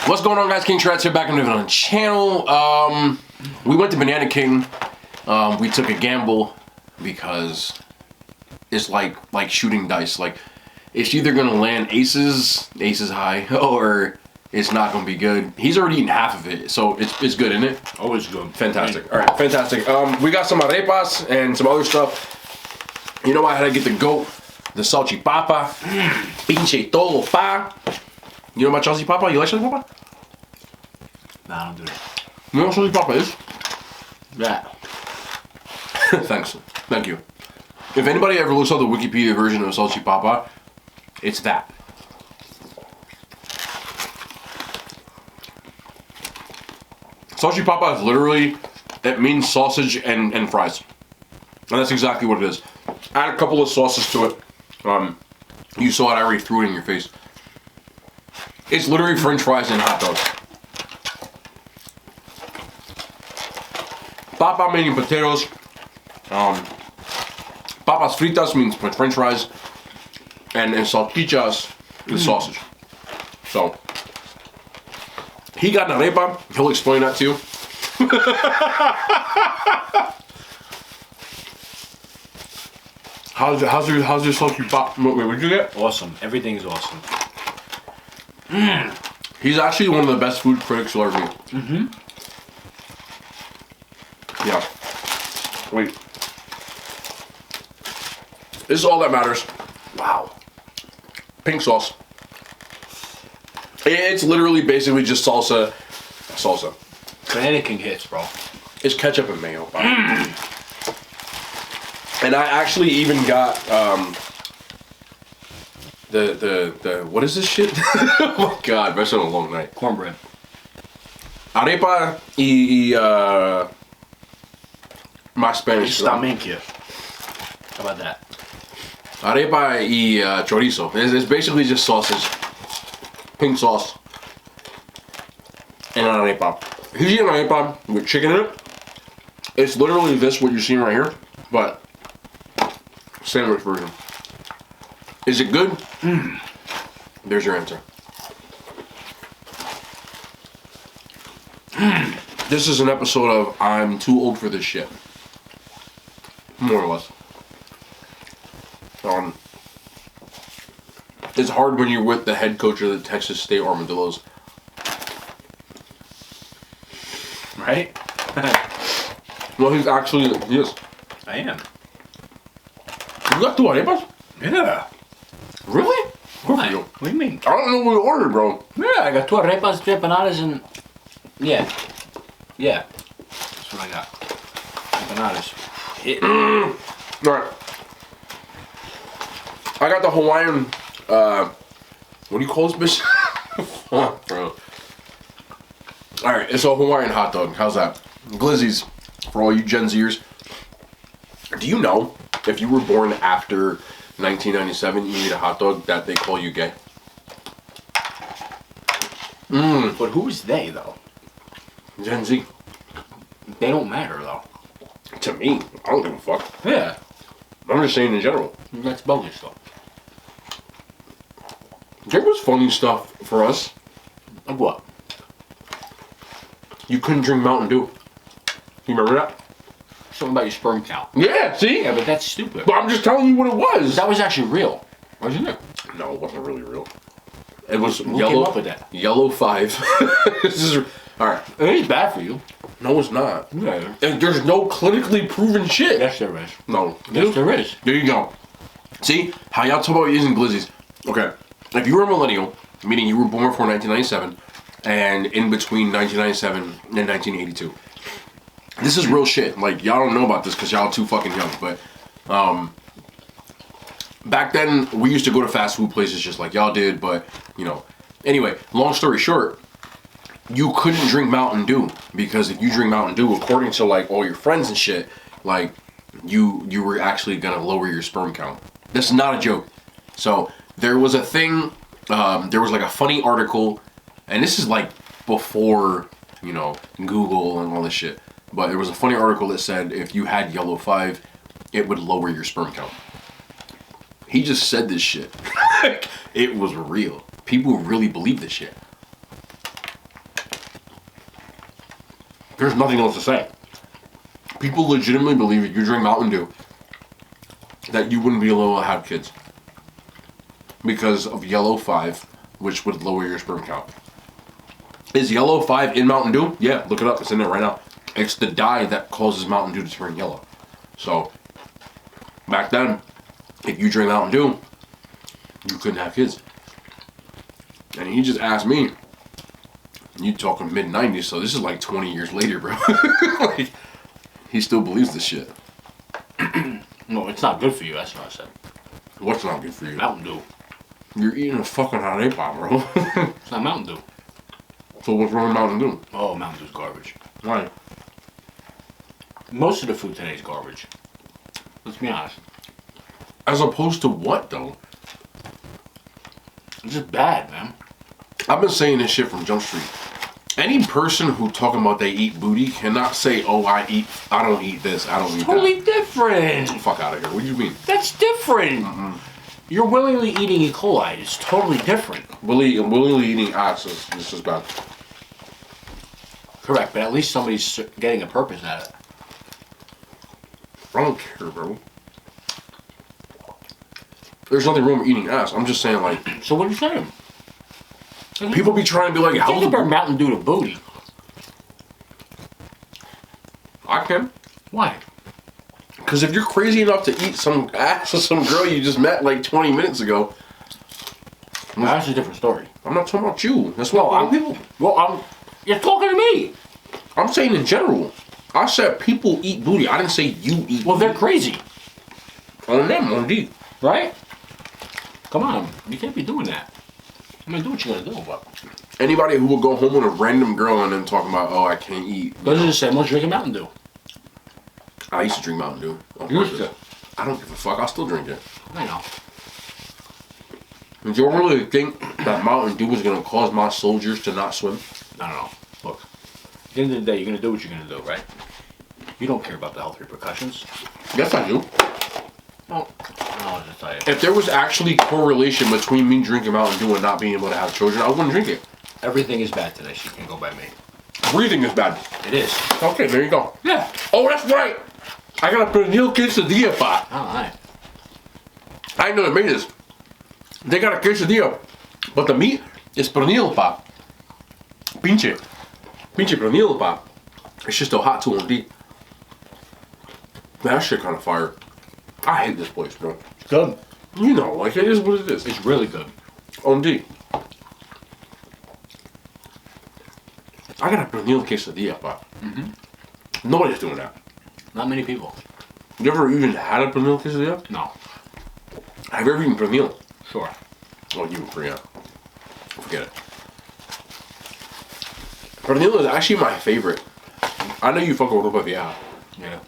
What's going on, guys? King Shreds here, back on the channel. We went to Banana King. We took a gamble because it's like shooting dice. Like, it's either gonna land aces high, or it's not gonna be good. He's already eaten half of it, so it's good, isn't it? Always good. Fantastic. All right, fantastic. We got some arepas and some other stuff. You know, I had to get the goat, the salchipapa, pinche todo pa. You know about salchipapa? You like salchipapa? Nah, I don't do that. You know what salchipapa is? Yeah. Thanks. Thank you. If anybody ever looks up the Wikipedia version of salchipapa, it's that. Salchipapa is literally, it means sausage and fries. And that's exactly what it is. Add a couple of sauces to it. You saw it, I already threw it in your face. It's literally French fries and hot dogs. Papa meaning potatoes. Papas fritas means French fries. And salchichas is sausage. So, he got an arepa. He'll explain that to you. How's your salchipapa? Wait, what'd you get? Awesome. Everything is awesome. He's actually one of the best food critics you'll ever meet. Mm-hmm. Yeah. Wait. This is all that matters. Wow. Pink sauce. It's literally basically just salsa. Banana King hits, bro. It's ketchup and mayo. And I actually even got the what is this shit? Oh my god, that's been a long night. Cornbread. Arepa y más Spanish. Stamenkia. How about that? Arepa y chorizo. It's basically just sausage, pink sauce, and an arepa. He's eating an arepa with chicken in it. It's literally this, what you're seeing right here, but sandwich version. Is it good? There's your answer. This is an episode of I'm too old for this shit. More or less. It's hard when you're with the head coach of the Texas State Armadillos. Right? Well, he is. I am. You got 2 arepas? Yeah. Really? Why? What do you mean? I don't know what you ordered, bro. Yeah, I got 2 arepas, 3 empanadas, and... Yeah. Yeah. That's what I got. Empanadas. Alright. I got the Hawaiian, what do you call this bitch? Fuck, bro. Alright, it's a Hawaiian hot dog. How's that? Glizzies, for all you Gen Zers. Do you know, if you were born after 1997, you eat a hot dog, that they call you gay? But who's they, though? Gen Z. They don't matter, though. To me, I don't give a fuck. Yeah. I'm just saying in general. That's bogus, though. There was funny stuff for us. Like what? You couldn't drink Mountain Dew. You remember that? Something about your sperm count. Yeah, see? Yeah, but that's stupid. But I'm just telling you what it was. That was actually real, wasn't it? No, it wasn't really real. It was Who yellow. came up with that? Yellow 5. This is alright. It is bad for you. No, it's not. Yeah. And there's no clinically proven shit. Yes, there is. No. Yes, there is. There you go. See how y'all talk about using glizzies. Okay, if you were a millennial, meaning you were born before 1997, and in between 1997 and 1982, this is real shit. Like, y'all don't know about this because y'all too fucking young. But back then we used to go to fast food places just like y'all did. But you know, anyway, long story short, you couldn't drink Mountain Dew because if you drink Mountain Dew, according to like all your friends and shit, like you were actually gonna lower your sperm count. This is not a joke. So there was a thing. There was like a funny article, and this is like before, you know, Google and all this shit. But there was a funny article that said if you had yellow 5, it would lower your sperm count. He just said this shit. It was real. People really believe this shit. There's nothing else to say. People legitimately believe if you drink Mountain Dew, that you wouldn't be able to have kids. Because of yellow 5, which would lower your sperm count. Is yellow 5 in Mountain Dew? Yeah, look it up. It's in there right now. It's the dye that causes Mountain Dew to turn yellow. So, back then, if you drink Mountain Dew, you couldn't have kids. And he just asked me, you talking mid-90s, so this is like 20 years later, bro. Like, he still believes this shit. No, it's not good for you, that's what I said. What's not good for you? Mountain Dew. You're eating a fucking hot A-pop, bro. It's not Mountain Dew. So what's wrong with Mountain Dew? Oh, Mountain Dew's garbage. Why? Most of the food today is garbage. Let's be honest. As opposed to what, though? It's just bad, man. I've been saying this shit from Jump Street. Any person who talking about they eat booty cannot say, oh, I don't eat this, I don't eat Totally different. that. Fuck out of here. What do you mean? That's different. You're willingly eating E. coli. It's totally different. Willingly eating ass is this is bad. Correct, but at least somebody's getting a purpose at it. I don't care, bro. There's nothing wrong with eating ass. I'm just saying, like, So what are you saying? people be trying to be like, how Think about Mountain Dew to booty. I can. Why? Because if you're crazy enough to eat some ass of some girl you just met like 20 minutes ago, That's a different story. I'm not talking about you. That's what You're talking to me. I'm saying in general. I said people eat booty. I didn't say you eat. Well, they're crazy, on them, on D. right? Come on, you can't be doing that. I mean, do what you gotta do, but Anybody who will go home with a random girl and then talking about, oh, I can't eat. those are the same ones drinking Mountain Dew. I used to drink Mountain Dew. Used to. I don't give a fuck. I'll still drink it. I know. Do you really think that Mountain Dew is going to cause my soldiers to not swim? I don't know. Look, at the end of the day, you're gonna do what you're gonna do, right? You don't care about the health repercussions. Yes, I do. Well, I'll just tell you. If there was actually correlation between me drinking Mountain Dew and not being able to have children, I wouldn't drink it. Everything is bad today, so you can go by me. Breathing is bad. It is. Okay, there you go. Yeah. Oh, that's right. I got a pernil quesadilla pot. All right. I didn't know they made this. They got a quesadilla, but the meat is pernil pot. Pinche pernil pot. It's just a hot tool indeed. That shit kind of fire. I hate this place, bro. It's good. You know, like it is what it is. It's really good. OMG. I got a pernil quesadilla pot. Nobody's doing that. Not many people. You ever even had a pernil quesadilla? No. Have you ever eaten pernil? Sure. Oh, you forget. Forget it. Pernil is actually my favorite. I know you fuck with ropa vieja. Yeah.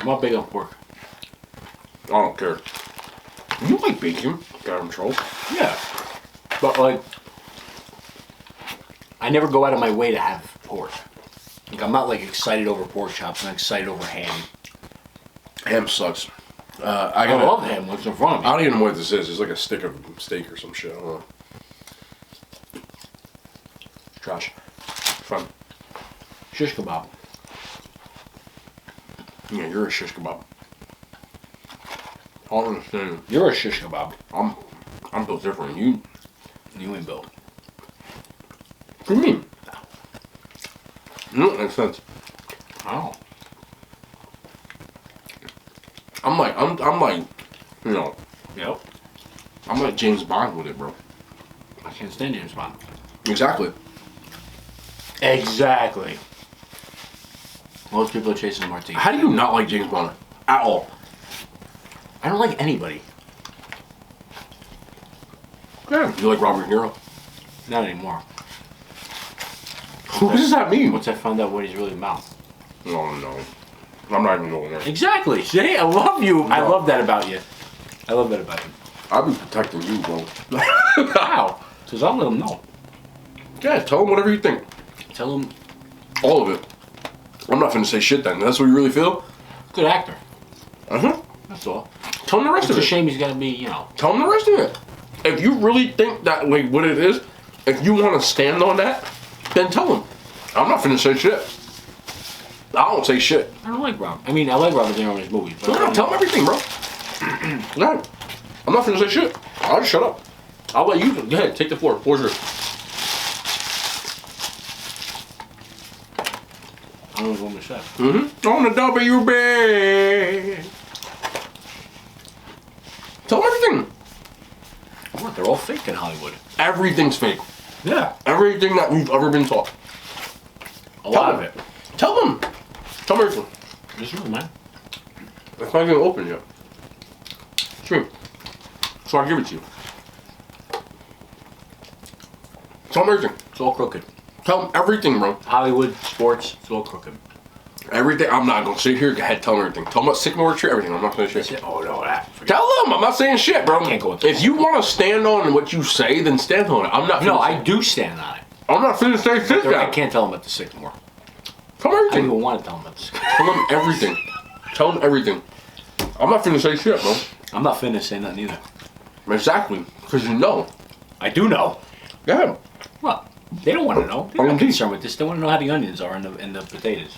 I'm not big on pork. I don't care. You like bacon, goddamn troll. Yeah. But like, I never go out of my way to have pork. Like, I'm not like excited over pork chops. I'm excited over ham. Ham sucks. I love ham. What's in front of me? I don't even know what this is. It's like a stick of steak or some shit. I don't know. Trash. Fun. Shish kebab. Yeah, you're a shish kebab. I don't understand. You're a shish kebab. I'm built different. You You ain't built. what do you mean? No, that makes sense. Oh. I'm like, you know, Yep. I'm like James Bond with it, bro. I can't stand James Bond. Exactly. Exactly. Most people are chasing the martini. How do you not like James Bond at all? I don't like anybody. Yeah. You like Robert De Niro? Not anymore. What does that mean? Once I found out what he's really about. Oh no. I'm not even going there. Exactly. See, I love you. I love that about you. I love that about you. I'll be protecting you, bro. How? Because I'll let him know. Yeah, tell him whatever you think. Tell him. All of it. I'm not finna say shit then. That's what you really feel? Good actor. Uh-huh. That's all. Tell him the rest It's of a it. shame he's got to be, you know. Tell him the rest of it. If you really think that, like, what it is, if you want to stand on that, then tell him. I'm not finna say shit. I don't say shit. I don't like Robert. I mean, I like Robert De Niro's movies. But No, tell him everything, bro. No, I'm not finna say shit. I'll just shut up. I'll let you. Go ahead, take the floor. Floor's yours. I don't know what to say. On the WB. Tell them everything. What? They're all fake in Hollywood. Everything's fake. Yeah. Everything that we've ever been taught. A lot of it. Tell them. Tell them everything. This is man. It's not even open yet. Sweet. So I'll give it to you. Tell them everything. It's all crooked. Tell them everything, bro. Hollywood, sports, it's all crooked. Everything. I'm not gonna sit here. Go ahead, tell them everything. Tell them about Sycamore Tree, everything. I'm not gonna say shit. Oh no, that. Tell them. I'm not saying shit, bro. I can't go into If you want to stand on what you say, then stand on it. I'm not. No, finna I say- do stand on it. I'm not finna say shit. I Now. can't tell them about the Sycamore. Tell them I don't everything. even want to tell them about the Sycamore. Tell them everything. Tell them everything. I'm not finna say shit, bro. I'm not finna say nothing either. Exactly, because you know. I do know. Go ahead. Well, they don't want to know. They're Oh, not indeed. concerned with this. They want to know how the onions are and the potatoes.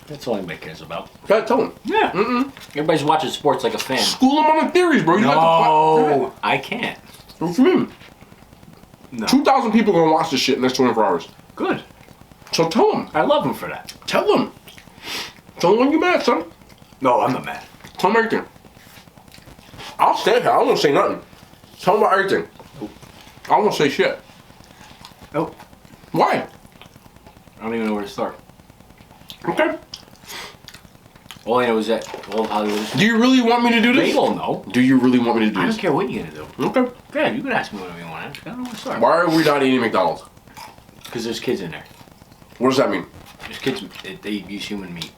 That's all anybody cares about. Go ahead, tell them. Yeah. Everybody's watching sports like a fan. School them on the theories, bro. You got No, I can't. the What you mean? No. 2,000 people gonna watch this shit in the next 24 hours. Good. So tell them. I love them for that. Tell them. Tell them when you mad, son. No, I'm not mad. Tell them everything. I'll stand here. I won't say nothing. Tell them about everything. I won't say shit. Nope. Why? I don't even know where to start. Okay. All I know is that all of Hollywood is... Do you really want me to do They this? all know. Do you really want me to do I this? don't care what you're going to do. Okay. Yeah, you can ask me whatever you want to ask. I don't know where to start. Why are we not eating McDonald's? Because there's kids in there. What does that mean? There's kids, they use human meat.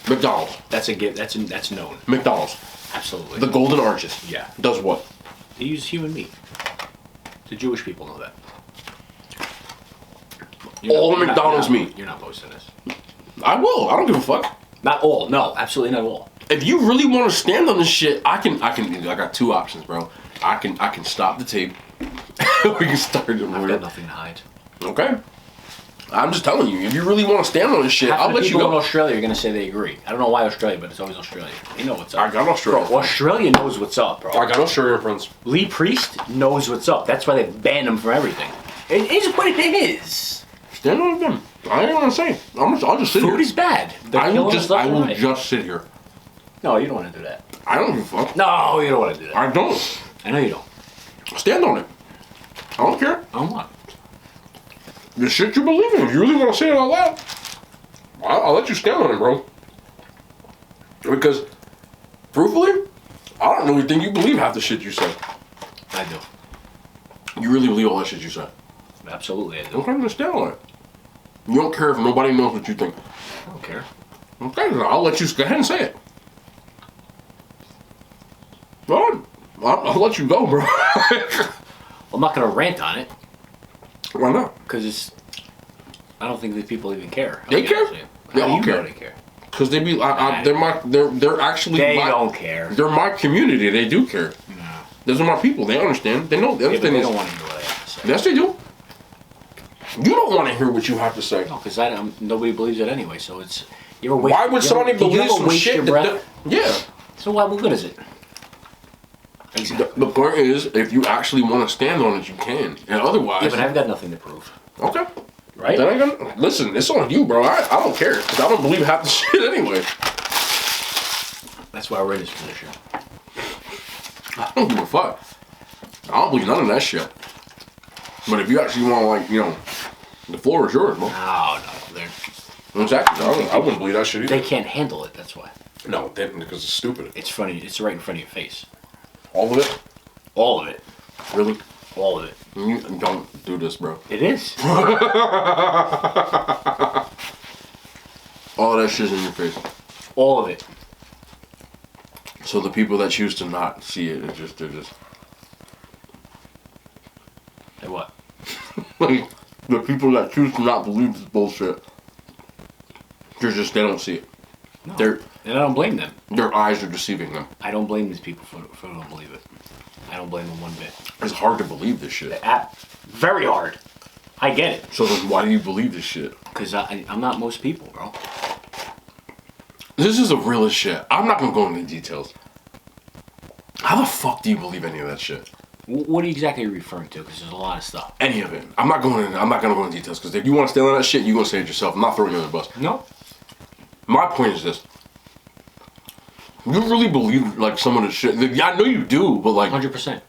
McDonald's. That's a gift. That's known. McDonald's. Absolutely. The Golden Arches. Yeah. Does what? They use human meat. The Jewish people know that. All McDonald's meat. You're not posting this. I will. I don't give a fuck. Not all. No, absolutely not all. If you really want to stand on this shit, I got two options, bro. I can stop the tape. We can start it. I've got nothing to hide. Okay. I'm just telling you, if you really want to stand on this shit, Half I'll the let you people in go. Australia are gonna say they agree. I don't know why Australia, but it's always Australia. They know what's up. I got Australia. Bro, Australia knows what's up, bro. I got Australian friends. Lee Priest knows what's up. That's why they banned him from everything. It is what it is. Stand on them. I ain't gonna say. I'll just sit Food here. is bad. They're I will killing just us left and right. just sit here. No, you don't want to do that. I don't give a fuck. No, you don't want to do that. I don't. I know you don't. Stand on it. I don't care. I don't want. The shit you believe in. If you really want to say it out loud, I'll let you stand on it, bro. Because, truthfully, I don't really think you believe half the shit you say. I do. You really believe all that shit you say. Absolutely, I do. Okay, then stand on it. You don't care if nobody knows what you think. I don't care. Okay, then I'll let you go ahead and say it. Well, I'll let you go, bro. I'm not gonna rant on it Why not? because it's. I don't think that people even care. They care? They How do all you care. know they care? Because they be, they're actually They my, don't care. They're my community. They do care. No. Those are my people. They understand. They know. They Yeah, but understand. they this. don't want to hear what I have to say. Yes, they do. You don't want to hear what you have to say. No, because nobody believes it anyway. So it's. You ever waste, Why would somebody did you believe ever some waste shit? your breath? Yeah. So what good is it? The point is, if you actually want to stand on it, you can. And otherwise, Yeah, but I've got nothing to prove. okay. Right? Then I got, listen, it's on you, bro. I don't care because I don't believe half the shit anyway. That's why we're in this position. I don't give a fuck. I don't believe none of that shit. But if you actually want to, like, you know, the floor is yours, bro. No, they're. Exactly. I wouldn't believe that shit either. They can't handle it. That's why. No, they, because it's stupid. It's funny. It's right in front of your face. All of it? All of it. Really? All of it. You don't do this, bro. It is. All that shit's in your face. All of it. So the people that choose to not see it, they're just Hey, what? like the people that choose to not believe this bullshit. They don't see it. No. Their And I don't blame them. their eyes are deceiving them. I don't blame these people for don't believe it. I don't blame them one bit. It's hard to believe this shit. Very hard. I get it. So then why do you believe this shit? Because I'm not most people, bro. This is the realest shit. I'm not gonna go into details. How the fuck do you believe any of that shit? What are you exactly referring to? Because there's a lot of stuff. Any of it. I'm not gonna go into details because if you want to stay on that shit, you're gonna say it yourself. I'm not throwing you under the bus. No. My point is this. You really believe like some of the shit? Yeah, I know you do, but like 100%.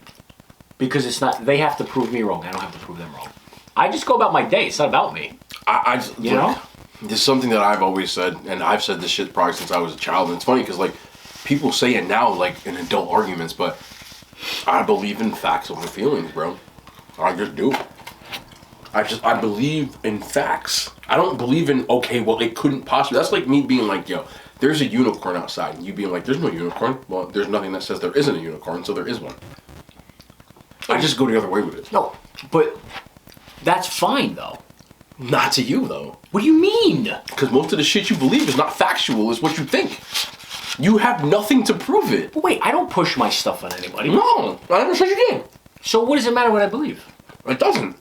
Because it's not. They have to prove me wrong. I don't have to prove them wrong. I just go about my day. It's not about me. I just, you know. There's something that I've always said, and I've said this shit probably since I was a child. And it's funny because like people say it now, like in adult arguments, but I believe in facts over feelings, bro. I just do. I believe in facts. I don't believe in okay, well it couldn't possibly. That's like me being like, yo, there's a unicorn outside, and you being like, there's no unicorn. Well, there's nothing that says there isn't a unicorn, so there is one. I just go the other way with it. No, but that's fine though. Not to you though. What do you mean? Because most of the shit you believe is not factual, is what you think. You have nothing to prove it. But wait, I don't push my stuff on anybody. No, I never said you did. So what does it matter what I believe? It doesn't.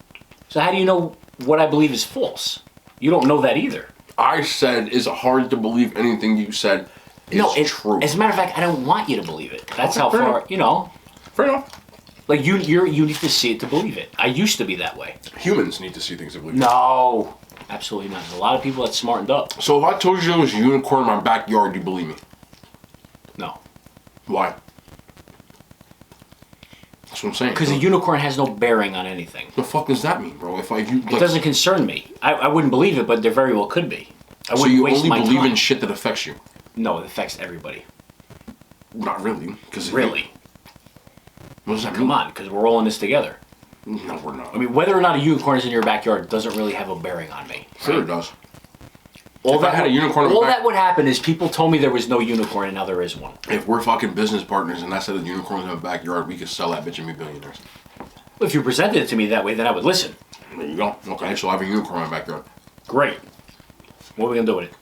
So how do you know what I believe is false? You don't know that either. I said it's hard to believe anything you said is true. As a matter of fact, I don't want you to believe it. That's how fair far, enough. you know. Fair enough. Like you need to see it to believe it. I used to be that way. Humans need to see things to believe it. No, absolutely not. There's a lot of people that smartened up. So if I told you there was a unicorn in my backyard, you believe me? No. Why? That's what I'm saying. Because a unicorn has no bearing on anything. The fuck does that mean, bro? It doesn't concern me. I wouldn't believe it, but there very well could be. I so wouldn't you waste only my believe time. in shit that affects you? No, it affects everybody. Not really. Really? What does that mean? Come on, because we're all in this together. No, we're not. I mean, whether or not a unicorn is in your backyard doesn't really have a bearing on me. Sure it does. All If I had a unicorn in my that would happen is people told me there was no unicorn and now there is one. If we're fucking business partners and I said a unicorn in my backyard, we could sell that bitch and be billionaires. If you presented it to me that way, then I would listen. There you go. Okay, so I have a unicorn in my backyard. Great. What are we gonna do with it?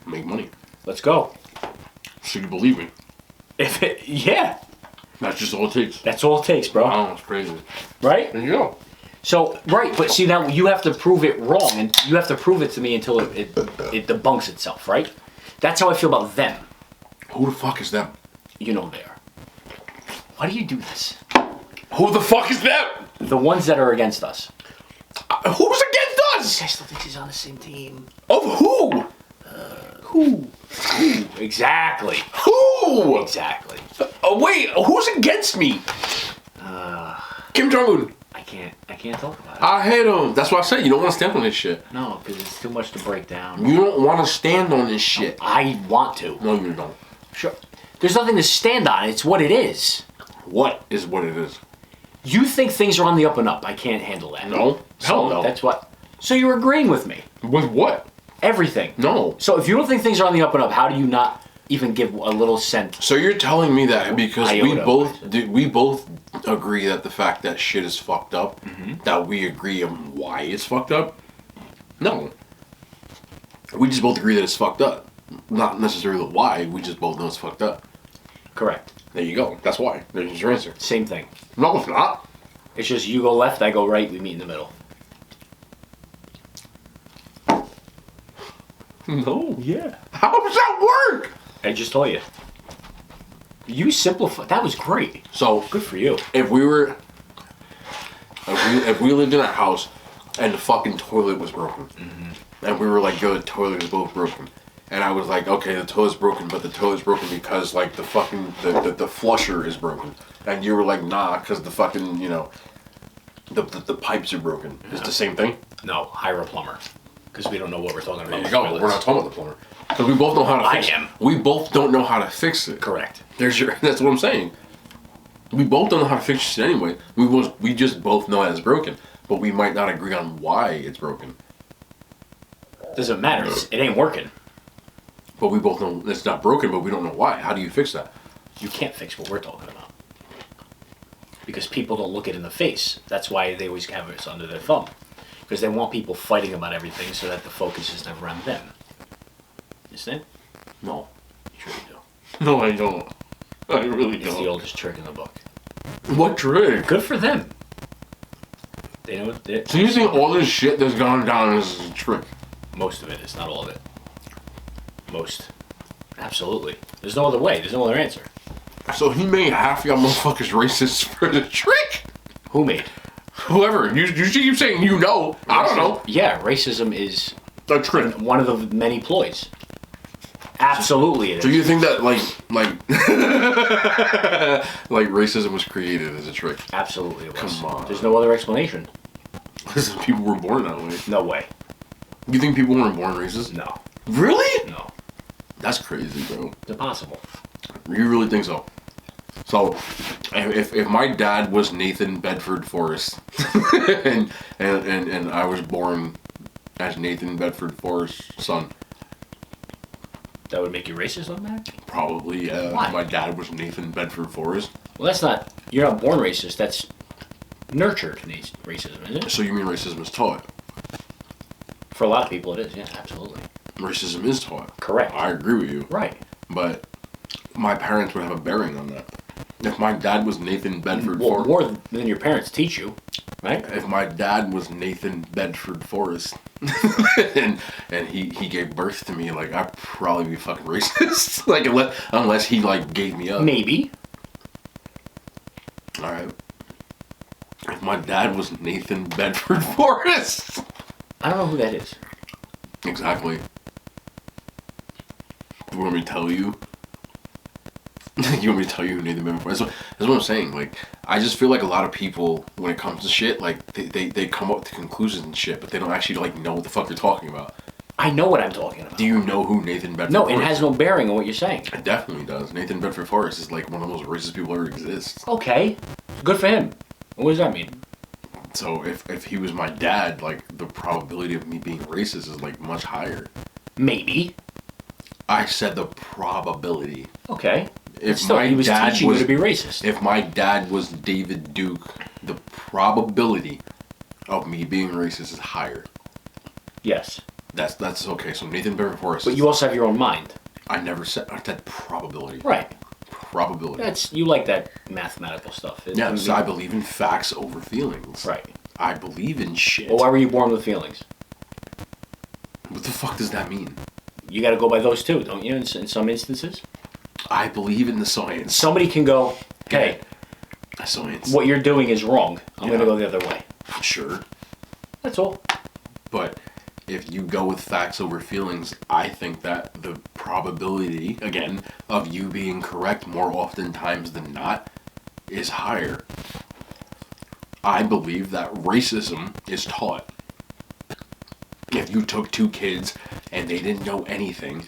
Make money. Let's go. So you believe me? Yeah. That's just all it takes. That's all it takes, bro. Wow, it's crazy. Right? There you go. So, right, but see now you have to prove it wrong, and you have to prove it to me until it debunks itself, right? That's how I feel about them. Who the fuck is them? You know they are. Why do you do this? Who the fuck is them? The ones that are against us. Who's against I us? still think he's on the same team. Of who? Who? Exactly. Who? Exactly. Wait, who's against me? Kim Jong-un. I can't talk about it. I hate him. That's why I said you don't want to stand on this shit. No, because it's too much to break down. You don't want to stand on this shit. I want to. No, you don't. Sure. There's nothing to stand on. It's what it is. What is what it is? You think things are on the up and up. I can't handle that. No. Hell no. That's what. So you're agreeing with me. With what? Everything. No. So if you don't think things are on the up and up, how do you not even give a little cent? So you're telling me that because Iota. we both agree that the fact that shit is fucked up, that we agree on why it's fucked up? No. We just both agree that it's fucked up. Not necessarily the why, we just both know it's fucked up. Correct. There you go. That's why. There's your answer. Same thing. No, it's not. It's just you go left, I go right, we meet in the middle. No. Yeah. How does that work? I just told you. You simplify. That was great. So Good for you. if we lived in a house and the fucking toilet was broken, and we were like, yo, the toilet is both broken, and I was like, okay, the toilet's broken, but the toilet's broken because like the fucking the flusher is broken, and you were like, nah, because the fucking the pipes are broken. It's the same thing. No, hire a plumber. Because we don't know what we're talking about. There you go. We're not talking about the plumber because we both know how to fix it. I am. We both don't know how to fix it. Correct. That's what I'm saying. We both don't know how to fix shit anyway. We just both know that it's broken, but we might not agree on why it's broken. Doesn't matter. It ain't working. But we both know it's not broken, but we don't know why. How do you fix that? You can't fix what we're talking about. Because people don't look it in the face. That's why they always have it under their thumb. Because they want people fighting about everything so that the focus is never on them. Understand? No. Sure you do. No, I don't. I really It's the oldest trick in the book. What trick? Good for them. They know it. So you think all this shit that's gone down is a trick? Most of it is, not all of it. Most. Absolutely. There's no other way. There's no other answer. So he made half y'all motherfuckers racist for the trick? Who made? Whoever. You keep saying you know. I don't know. Yeah, racism is A trick. one of the many ploys. Absolutely it is. So you think that like like racism was created as a trick? Absolutely it was. Come on. There's no other explanation. Listen, people were born that way. No way. You think people weren't born racist? No. Really? No. That's crazy, bro. It's impossible. You really think so? So, if my dad was Nathan Bedford Forrest, and I was born as Nathan Bedford Forrest's son, That would make you racist on that? probably, yeah. Why? My dad was Nathan Bedford Forrest. Well, that's not. You're not born racist. That's nurtured racism, isn't it? So you mean racism is taught? For a lot of people, it is. Yeah, absolutely. Racism is taught. Correct. I agree with you. Right. But my parents would have a bearing on that. If my dad was Nathan Bedford Well, Forrest, more than your parents teach you, right? if my dad was Nathan Bedford Forrest, and he gave birth to me, like I'd probably be fucking racist. Like unless he like gave me up. Maybe. All right. If my dad was Nathan Bedford Forrest. I don't know who that is. Exactly. You want me to tell you? You want me to tell you who Nathan Bedford Forrest? That's what I'm saying. Like, I just feel like a lot of people, when it comes to shit, like they come up to conclusions and shit, but they don't actually like know what the fuck they're talking about. I know what I'm talking about. Do you know who Nathan Bedford No, Forrest it has no bearing on what you're saying. It definitely does. Nathan Bedford Forrest is like one of the most racist people ever exist. Okay. Good for him. What does that mean? So if he was my dad, like the probability of me being racist is like much higher. Maybe. I said the probability. Okay. If Still, my he was dad teaching was you to be racist. If my dad was David Duke, the probability of me being racist is higher. Yes. That's okay. So Nathan Bedford Forrest. But you also have your own mind. I said probability. Right. Probability. You like that mathematical stuff. Yeah, so I believe in facts over feelings. Right. I believe in shit. Well, why were you born with feelings? What the fuck does that mean? You got to go by those too, don't you? In some instances, I believe in the science. somebody can go, "Hey, Science. what you're doing is wrong. I'm going to Yeah. go the other way." Sure. That's all. But if you go with facts over feelings, I think that the probability, again, of you being correct more oftentimes than not is higher. I believe that racism is taught. If you took two kids and they didn't know anything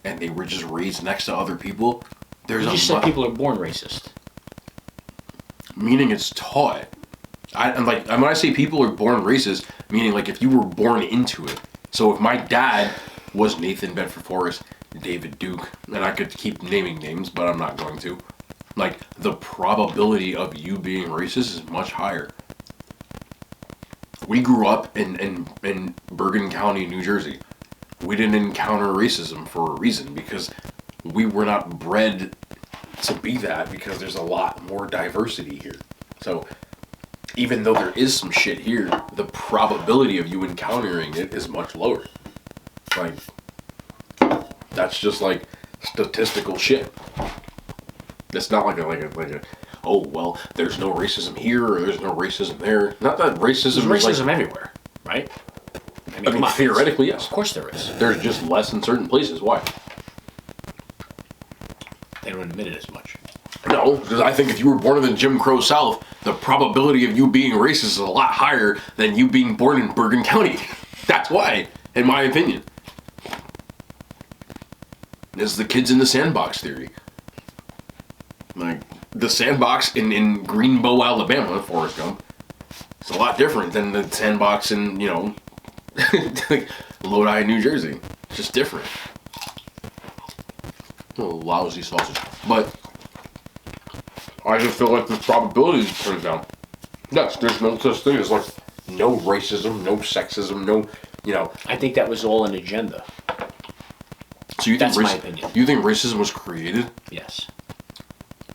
and they were just raised next to other people, there's You just said people are born racist. meaning it's taught. And when I say people are born racist, meaning like if you were born into it. So if my dad was Nathan Bedford Forrest, David Duke, and I could keep naming names, but I'm not going to. Like the probability of you being racist is much higher. We grew up in Bergen County, New Jersey. We didn't encounter racism for a reason because we were not bred to be that because there's a lot more diversity here. So even though there is some shit here, the probability of you encountering it is much lower. Like, that's just like statistical shit. It's not like a oh well, there's no racism here or there's no racism there. Not that racism There's is racism like, everywhere, right? I mean, theoretically, yes. Of course there is. There's just less in certain places. Why? They don't admit it as much. No, because I think if you were born in the Jim Crow South, the probability of you being racist is a lot higher than you being born in Bergen County. That's why, in my opinion. It's the kids in the sandbox theory. Like, the sandbox in Greenbow, Alabama, Forrest Gump, it's a lot different than the sandbox in, like Lodi, New Jersey. It's just different. A lousy sausage. But I just feel like the probability turns down. Yes, there's no such thing as like no racism, no sexism, no, I think that was all an agenda. So you think That's my opinion. You think racism was created? Yes.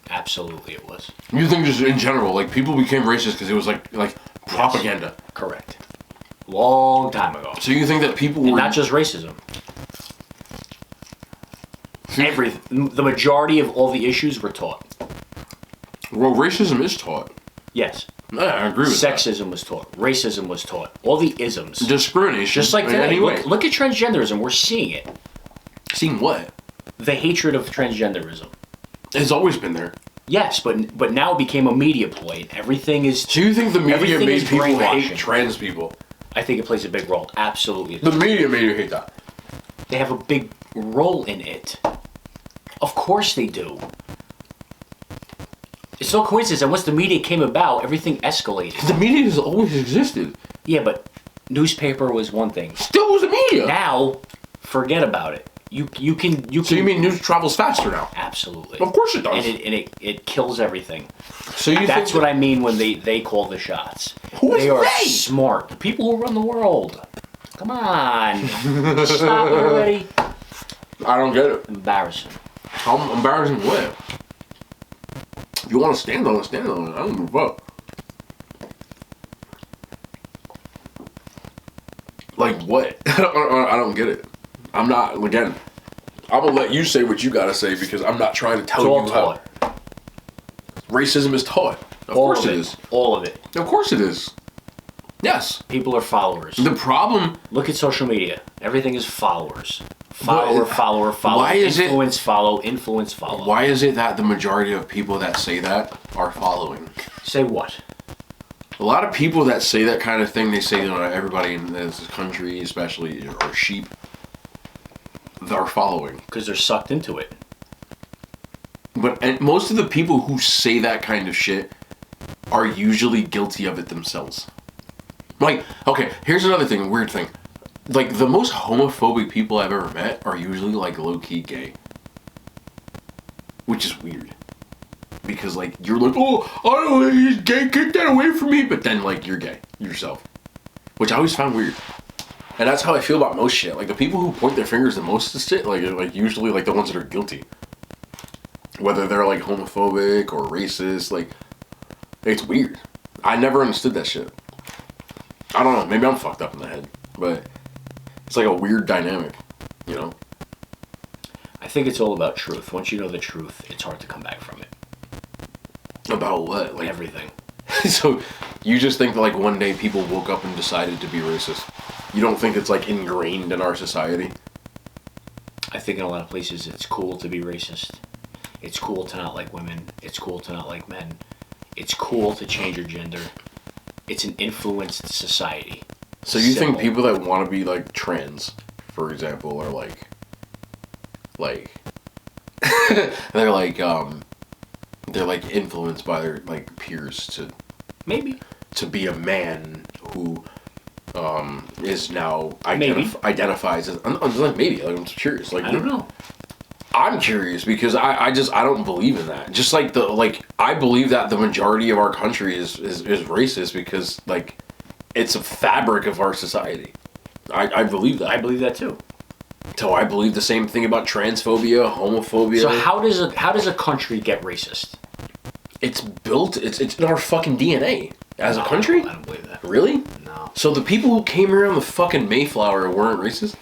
Absolutely it was. You think just in general, like people became racist because it was like propaganda. Yes. Correct. Long time ago. So you think that people were... Not just racism. The majority of all the issues were taught. Well, racism is taught. Yes. Yeah, I agree with Sexism was taught. Racism was taught. All the isms. Discrimination. Just like today. Anyway. Look at transgenderism. We're seeing it. Seeing what? The hatred of transgenderism. It's always been there. Yes, but now it became a media ploy. Everything is... So you think the media everything made is people brainwashing. hate trans people? I think it plays a big role. Absolutely. The media made you hate that. They have a big role in it. Of course they do. It's no coincidence that once the media came about, everything escalated. The media has always existed. Yeah, but newspaper was one thing. Still was the media. Now, forget about it. You can. So you mean news travels faster now? Absolutely. Of course it does. And it kills everything. So you That's think what I mean when they call the shots. Who is they are they? smart. The people who run the world. Come on. Stop already. I don't get it. Embarrassing. How embarrassing what? If you want to stand on it, stand on it. I don't give a fuck. Like what? I don't get it. I'm not, again, I'm going to let you say what you got to say because I'm not trying to tell It's all you how. taught. Racism is taught. Of course it is. All of it. Of course it is. Yes. People are followers. The problem... Look at social media. Everything is followers. Follower. Why is influence, follow. Influence, follow. Why is it that the majority of people that say that are following? Say what? A lot of people that say that kind of thing, they say, you know, everybody in this country, especially, are sheep. They're following. Because they're sucked into it. And most of the people who say that kind of shit are usually guilty of it themselves. Like, okay, here's another thing, a weird thing. Like, the most homophobic people I've ever met are usually, like, low-key gay. Which is weird. Because, like, you're like, oh, I don't know, he's gay, get that away from me. But then, like, you're gay yourself. Which I always found weird. And that's how I feel about most shit. Like, the people who point their fingers the most at shit, like usually, like, the ones that are guilty. Whether they're, like, homophobic or racist, like, it's weird. I never understood that shit. I don't know, maybe I'm fucked up in the head. But it's like a weird dynamic, you know? I think it's all about truth. Once you know the truth, it's hard to come back from it. About what? Like everything. So you just think that, like, one day people woke up and decided to be racist? You don't think it's, like, ingrained in our society? I think in a lot of places it's cool to be racist. It's cool to not like women. It's cool to not like men. It's cool to change your gender. It's an influenced society. So you think people that want to be, like, trans, for example, are like they're like influenced by their, like, peers to maybe to be a man who is now identifies as maybe, like, I'm curious, like, I don't know. I'm curious because I don't believe in that. Just like I believe that the majority of our country is racist because, like, it's a fabric of our society. I believe that. I believe that too. So I believe the same thing about transphobia, homophobia. So how does a country get racist? It's built. It's in our fucking DNA as a country. I don't believe that. Really? No. So the people who came here on the fucking Mayflower weren't racist?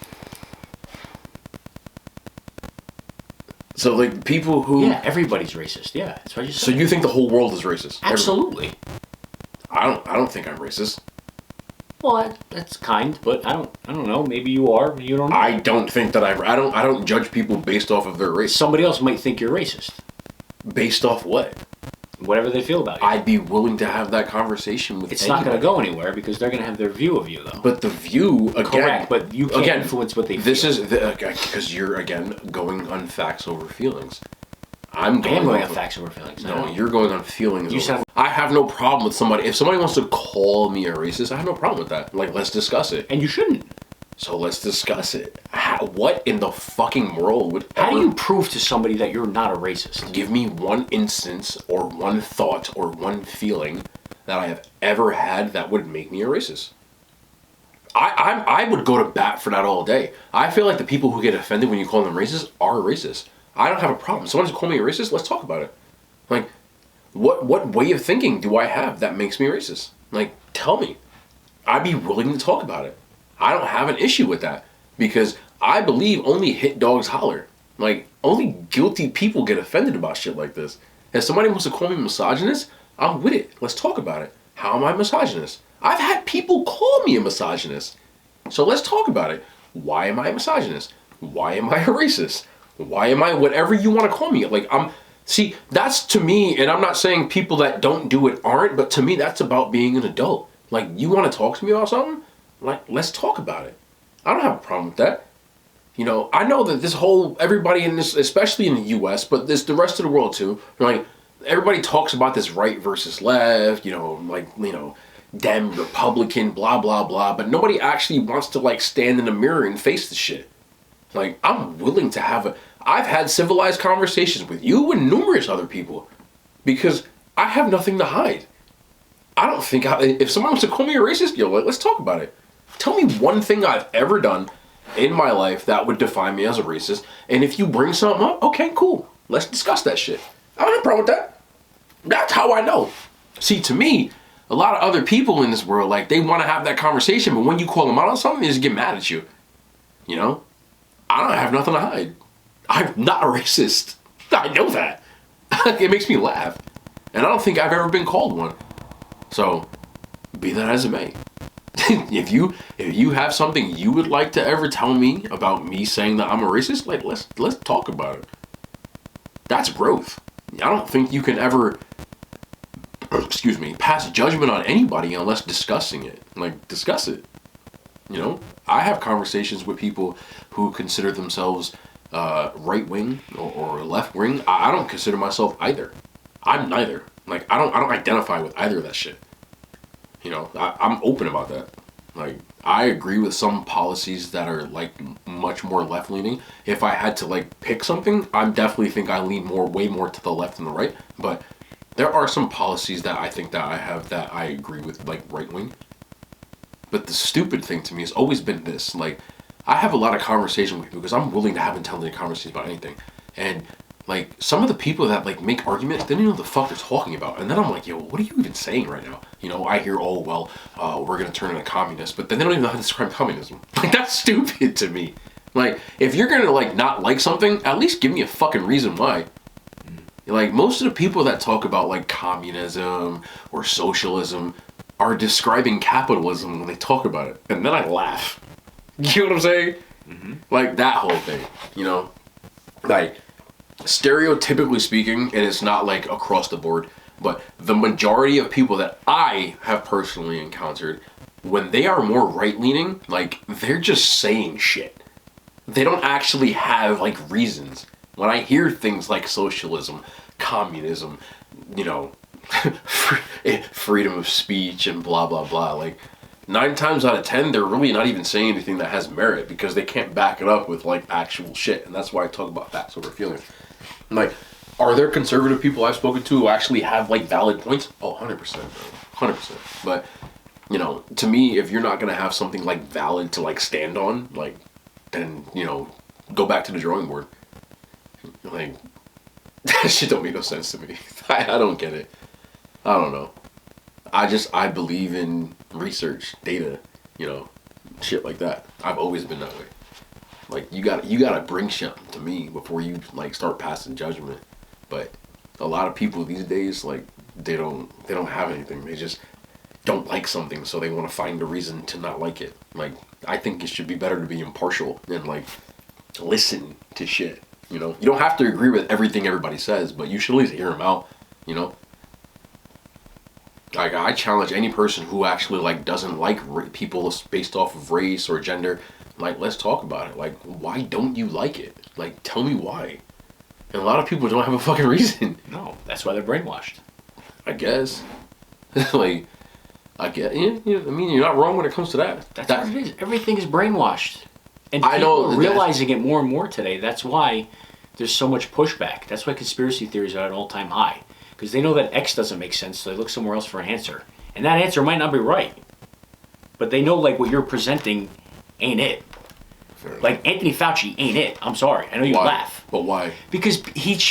So, like, people who... Yeah, everybody's racist. Yeah, that's what you said. So you think the whole world is racist? Absolutely. I don't think I'm racist. Well, that's kind, but I don't know. Maybe you are. You don't know. I don't think that I don't judge people based off of their race. Somebody else might think you're racist. Based off what? Whatever they feel about you. I'd be willing to have that conversation with It's anybody. not going to go anywhere because they're going to have their view of you, though. But the view, again... Correct, but you can't influence what they feel. This is... Because you're, again, going on facts over feelings. I am going on facts over feelings. No, you're going on feelings. You I have no problem with somebody... If somebody wants to call me a racist, I have no problem with that. Like, let's discuss it. And you shouldn't. So let's discuss it. What in the fucking world would How do you prove to somebody that you're not a racist? Give me one instance or one thought or one feeling that I have ever had that would make me a racist. I would go to bat for that all day. I feel like the people who get offended when you call them racist are racist. I don't have a problem. Someone's call me a racist, let's talk about it. Like, what way of thinking do I have that makes me racist? Like, tell me. I'd be willing to talk about it. I don't have an issue with that because I believe only hit dogs holler. Like, only guilty people get offended about shit like this. If somebody wants to call me misogynist, I'm with it. Let's talk about it. How am I misogynist? I've had people call me a misogynist. So let's talk about it. Why am I a misogynist? Why am I a racist? Why am I whatever you want to call me? Like, see, that's to me, and I'm not saying people that don't do it aren't, but to me, that's about being an adult. Like, you want to talk to me about something? Like, let's talk about it. I don't have a problem with that. You know, I know that everybody in this, especially in the U.S., but the rest of the world too, like, everybody talks about this right versus left, Dem, Republican, blah, blah, blah, but nobody actually wants to, like, stand in the mirror and face the shit. Like, I'm willing to I've had civilized conversations with you and numerous other people because I have nothing to hide. I don't think, if someone wants to call me a racist, let's talk about it. Tell me one thing I've ever done in my life that would define me as a racist, and if you bring something up, okay, cool. Let's discuss that shit. I don't have a problem with that. That's how I know. See, to me, a lot of other people in this world, like, they want to have that conversation, but when you call them out on something, they just get mad at you. You know? I don't have nothing to hide. I'm not a racist. I know that. It makes me laugh. And I don't think I've ever been called one. So, be that as it may. If you have something you would like to ever tell me about me saying that I'm a racist, like, let's talk about it. That's growth. I don't think you can ever, pass judgment on anybody unless discussing it. Like, discuss it. You know, I have conversations with people who consider themselves right wing or left wing. I don't consider myself either. I'm neither. Like, I don't identify with either of that shit. You know, I'm open about that. Like, I agree with some policies that are, like, much more left leaning. If I had to, like, pick something, I definitely think I lean way more to the left than the right. But there are some policies that I think that I have that I agree with, like, right wing. But the stupid thing to me has always been this. Like, I have a lot of conversation with people because I'm willing to have intelligent conversations about anything. And, like, some of the people that, like, make arguments, they don't know what the fuck they're talking about. And then I'm like, yo, what are you even saying right now? You know, I hear, we're going to turn into communists. But then they don't even know how to describe communism. Like, that's stupid to me. Like, if you're going to, like, not like something, at least give me a fucking reason why. Like, most of the people that talk about, like, communism or socialism are describing capitalism when they talk about it. And then I laugh. You know what I'm saying? Mm-hmm. Like, that whole thing, you know? Like, stereotypically speaking, and it's not, like, across the board, but the majority of people that I have personally encountered, when they are more right-leaning, like, they're just saying shit. They don't actually have, like, reasons. When I hear things like socialism, communism, you know, freedom of speech and blah, blah, blah, like, 9 times out of 10, they're really not even saying anything that has merit because they can't back it up with, like, actual shit. And that's why I talk about facts over feelings. Like, are there conservative people I've spoken to who actually have, like, valid points? Oh, 100%, bro. 100%. But, you know, to me, if you're not going to have something, like, valid to, like, stand on, like, then, you know, go back to the drawing board. Like, that shit don't make no sense to me. I don't get it. I don't know. I believe in research, data, you know, shit like that. I've always been that way. Like, you gotta bring shit to me before you, like, start passing judgment. But a lot of people these days, like, they don't have anything. They just don't like something, so they want to find a reason to not like it. Like, I think it should be better to be impartial and, like, listen to shit. You know, you don't have to agree with everything everybody says, but you should at least hear them out. You know. Like, I challenge any person who actually, like, doesn't like people based off of race or gender. Like, let's talk about it. Like, why don't you like it? Like, tell me why. And a lot of people don't have a fucking reason. No, that's why they're brainwashed. I guess. Like, I get. Yeah, I mean, you're not wrong when it comes to that. That's what it is. Everything is brainwashed. And I know people are realizing it more and more today. That's why there's so much pushback. That's why conspiracy theories are at an all-time high. Because they know that X doesn't make sense, so they look somewhere else for an answer. And that answer might not be right. But they know, like, what you're presenting ain't it. Like, Anthony Fauci ain't it. I'm sorry. I know you laugh. But why? Because he's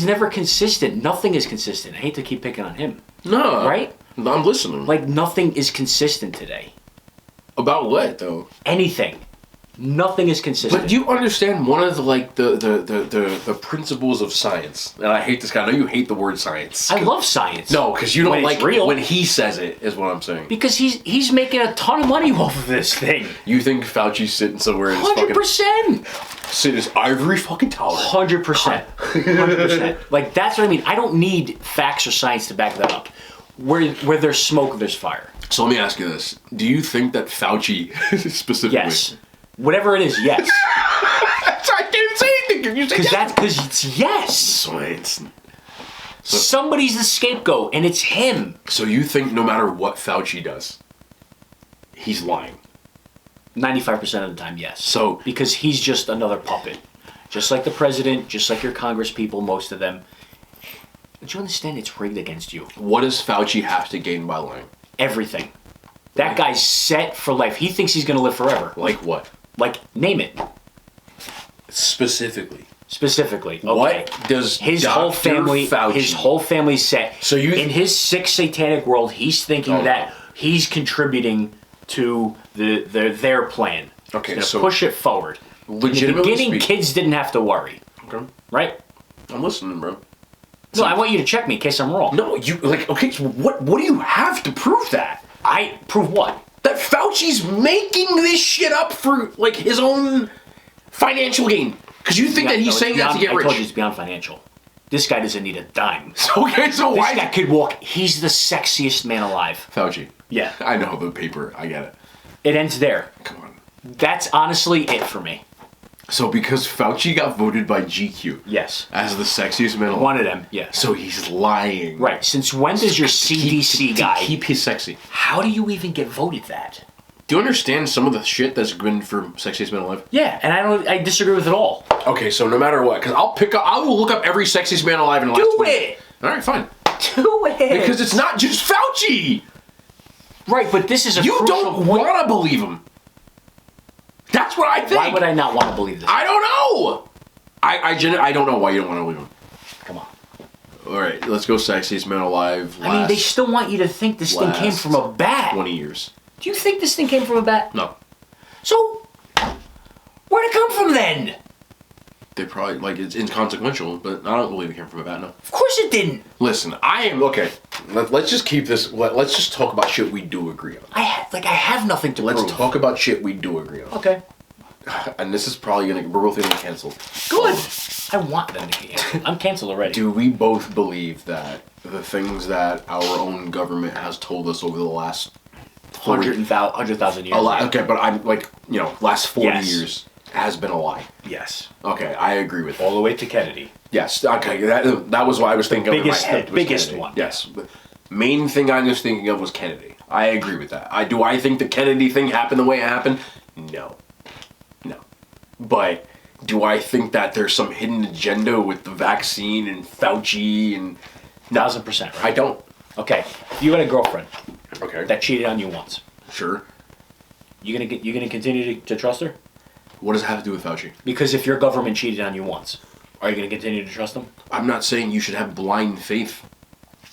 never consistent. Nothing is consistent. I hate to keep picking on him. No. Right? I'm listening. Like, nothing is consistent today. About what, though? Anything. Nothing is consistent. But do you understand one of the principles of science? And I hate this guy. I know you hate the word science. I love science. No, because you don't When it's like real. when he says it, is what I'm saying. Because he's making a ton of money off of this thing. You think Fauci's sitting somewhere in his fucking... 100%. Sit in his ivory fucking tower. 100%. 100%. Like, that's what I mean. I don't need facts or science to back that up. Where there's smoke, there's fire. So let me ask you this. Do you think that Fauci, specifically... Yes. Whatever it is, yes. I can't say anything. You say yes. Because it's yes. Science. Somebody's the scapegoat, and it's him. So you think no matter what Fauci does, he's lying? 95% of the time, yes. So... Because he's just another puppet. Just like the president, just like your Congress people, most of them. Don't you understand it's rigged against you? What does Fauci have to gain by lying? Everything. That guy's set for life. He thinks he's going to live forever. Like what? Like, name it. Specifically. Okay. What does his Dr. whole family? Fauci... His whole family's set. So you... In his sick satanic world, he's thinking that he's contributing to their plan. Okay, he's so... gonna push it forward. Legitimately In the beginning, speaking... kids didn't have to worry. Okay. Right? I'm listening, bro. No, I want you to check me in case I'm wrong. No, you... Like, okay, so what do you have to prove that? I... Prove what? That Fauci's making this shit up for, like, his own financial gain. Because you think that he's saying that to get rich. I told you it's beyond financial. This guy doesn't need a dime. Okay, so why... This guy could walk... He's the sexiest man alive. Fauci. Yeah. I know the paper. I get it. It ends there. Come on. That's honestly it for me. So because Fauci got voted by GQ. Yes. As the sexiest man alive. One of them, yes. So he's lying. Right. Since when does your CDC guy... To keep his sexy. How do you even get voted that? Do you understand some of the shit that's been for sexiest man alive? Yeah, and I disagree with it all. Okay, so no matter what, because I will look up every sexiest man alive in the last Do 20 it! All right, fine. Do it! Because it's not just Fauci! Right, but this is a You crucial don't point. want to believe him. That's what I think. Why would I not want to believe this? I don't know! I don't know why you don't want to believe him. Come on. All right, let's go sexiest man alive. I mean, they still want you to think this thing came from a bat. 20 years. Do you think this thing came from a bat? No. So, where'd it come from then? They probably, like, it's inconsequential, but I don't believe it came from a bat, no. Of course it didn't. Listen, okay, let's just keep this, let's just talk about shit we do agree on. I have nothing to prove. Let's talk about shit we do agree on. Okay. And this is probably we're both gonna get canceled. Good. I want them to get canceled. I'm canceled already. Do we both believe that the things that our own government has told us over the last 100,000 years. Okay, but I'm like, last 40 Yes. years has been a lie. Yes. Okay, I agree with that. All the way to Kennedy. Yes, okay, that was what I was thinking of in my head. The was biggest Kennedy. one. Yes. The main thing I was thinking of was Kennedy. I agree with that. I think the Kennedy thing happened the way it happened? No. But do I think that there's some hidden agenda with the vaccine and Fauci and... 1,000%, right? I don't. Okay. If you had a girlfriend Okay. that cheated on you once, Sure. you gonna continue to trust her? What does it have to do with Fauci? Because if your government cheated on you once, are you gonna continue to trust them? I'm not saying you should have blind faith.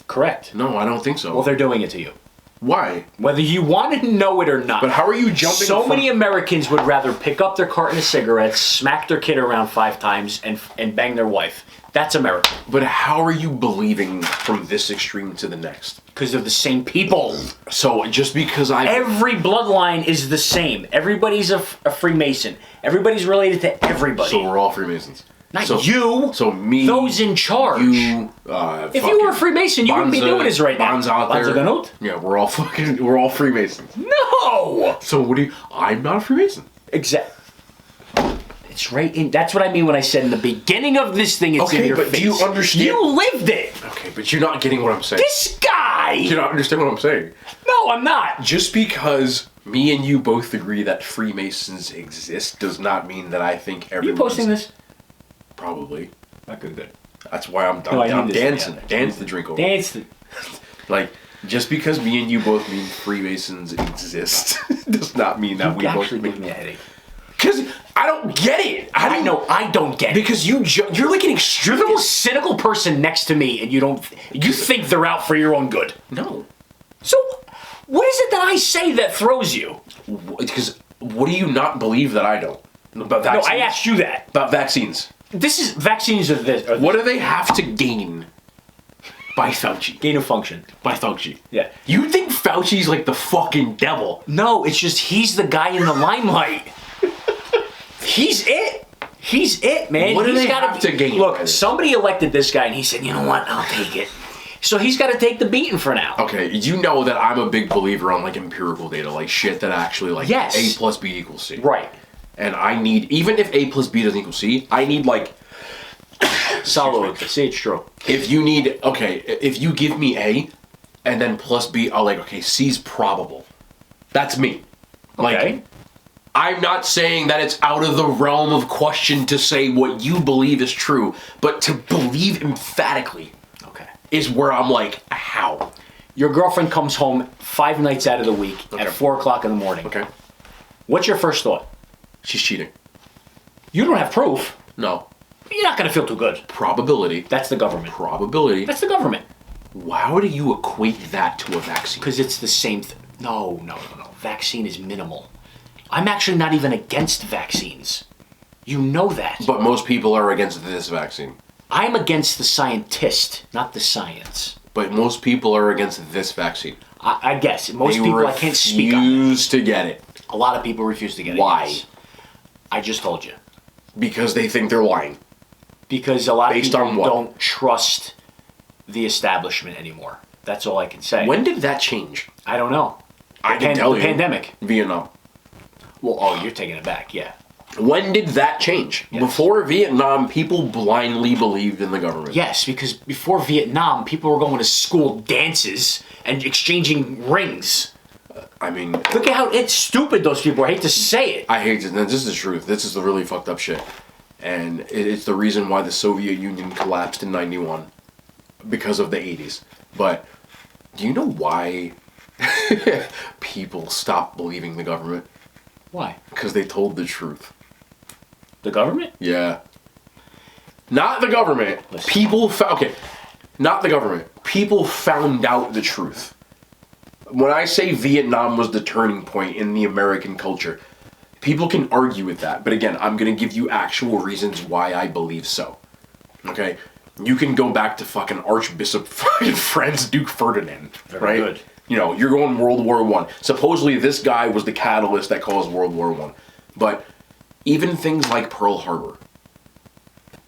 Correct. No, I don't think so. Well, they're doing it to you. Why? Whether you want to know it or not. But how are you jumping So from... many Americans would rather pick up their carton of cigarettes, smack their kid around 5 times, and bang their wife. That's America. But how are you believing from this extreme to the next? Because they're the same people. So just because Every bloodline is the same. Everybody's a Freemason. Everybody's related to everybody. So we're all Freemasons. Not you. So me. Those in charge. You. If you were a Freemason, you wouldn't be doing this right now. Bonds out there. Ganut? Yeah, we're all Freemasons. No. So what do you? I'm not a Freemason. Exactly. It's right in. That's what I mean when I said in the beginning of this thing. It's in your face. Do you understand? You lived it. Okay, but you're not getting what I'm saying. This guy. You don't understand what I'm saying. No, I'm not. Just because me and you both agree that Freemasons exist does not mean that I think everyone. Are you posting this? Probably. Not good. That's why I'm need this dancing. to be Dance the drink over. Dance the... Like, just because me and you both mean Freemasons exist does not mean that we both actually give me a headache. Because I don't get it. I know I don't get it. Because you're like an extreme. You're the most cynical person next to me, and you think they're out for your own good. No. So, what is it that I say that throws you? Because what do you not believe that I don't? About vaccines? No, I asked you that. About vaccines. This is vaccines are this. What do they have to gain by Fauci? Gain of function. By Fauci. Yeah. You think Fauci's like the fucking devil? No, it's just he's the guy in the limelight. He's it. He's it, man. What do He's they gotta have to gain? Look, somebody elected this guy, and he said, "You know what? I'll take it." So he's got to take the beating for now. Okay, you know that I'm a big believer on like empirical data, like shit that actually like Yes. A plus B equals C. Right. And I need, even if A plus B doesn't equal C, I need like, Solid. See, it's true. if you need, okay, if you give me A and then plus B, I'll like, okay, C's probable. That's me. Like, Okay. I'm not saying that it's out of the realm of question to say what you believe is true, but to believe emphatically Okay. is where I'm like, how? Your girlfriend comes home 5 nights out of the week Okay. at 4 o'clock in the morning. Okay. What's your first thought? She's cheating. You don't have proof. No. You're not going to feel too good. Probability. That's the government. Probability. That's the government. How do you equate that to a vaccine? Because it's the same thing. No. Vaccine is minimal. I'm actually not even against vaccines. You know that. But most people are against this vaccine. I'm against the scientist, not the science. But most people are against this vaccine. I guess. Most They people, I can't speak on. refuse to get it. A lot of people refuse to get it. Why? yes. I just told you. Because they think they're lying. Because a lot Based of on people what? don't trust the establishment anymore. That's all I can say. When did that change? I don't know. I can tell the you. pandemic. Vietnam. Well, oh, you're taking it back, yeah. When did that change? Yes. Before Vietnam, people blindly believed in the government. Yes, because before Vietnam, people were going to school dances and exchanging rings. I mean, Look at how it's stupid those people are. I hate to say it. I hate it. This is the truth. This is the really fucked up shit. And it's the reason why the Soviet Union collapsed in 91. Because of the 80s. But do you know why people stopped believing the government? Why? Because they told the truth. The government? Yeah. Not the government. Listen. People okay. Not the government. People found out the truth. When I say Vietnam was the turning point in the American culture, people can argue with that. But again, I'm going to give you actual reasons why I believe so. Okay? You can go back to fucking Archbishop fucking Franz Duke Ferdinand. Very right? good. You know, you're going World War I. Supposedly this guy was the catalyst that caused World War I. But even things like Pearl Harbor.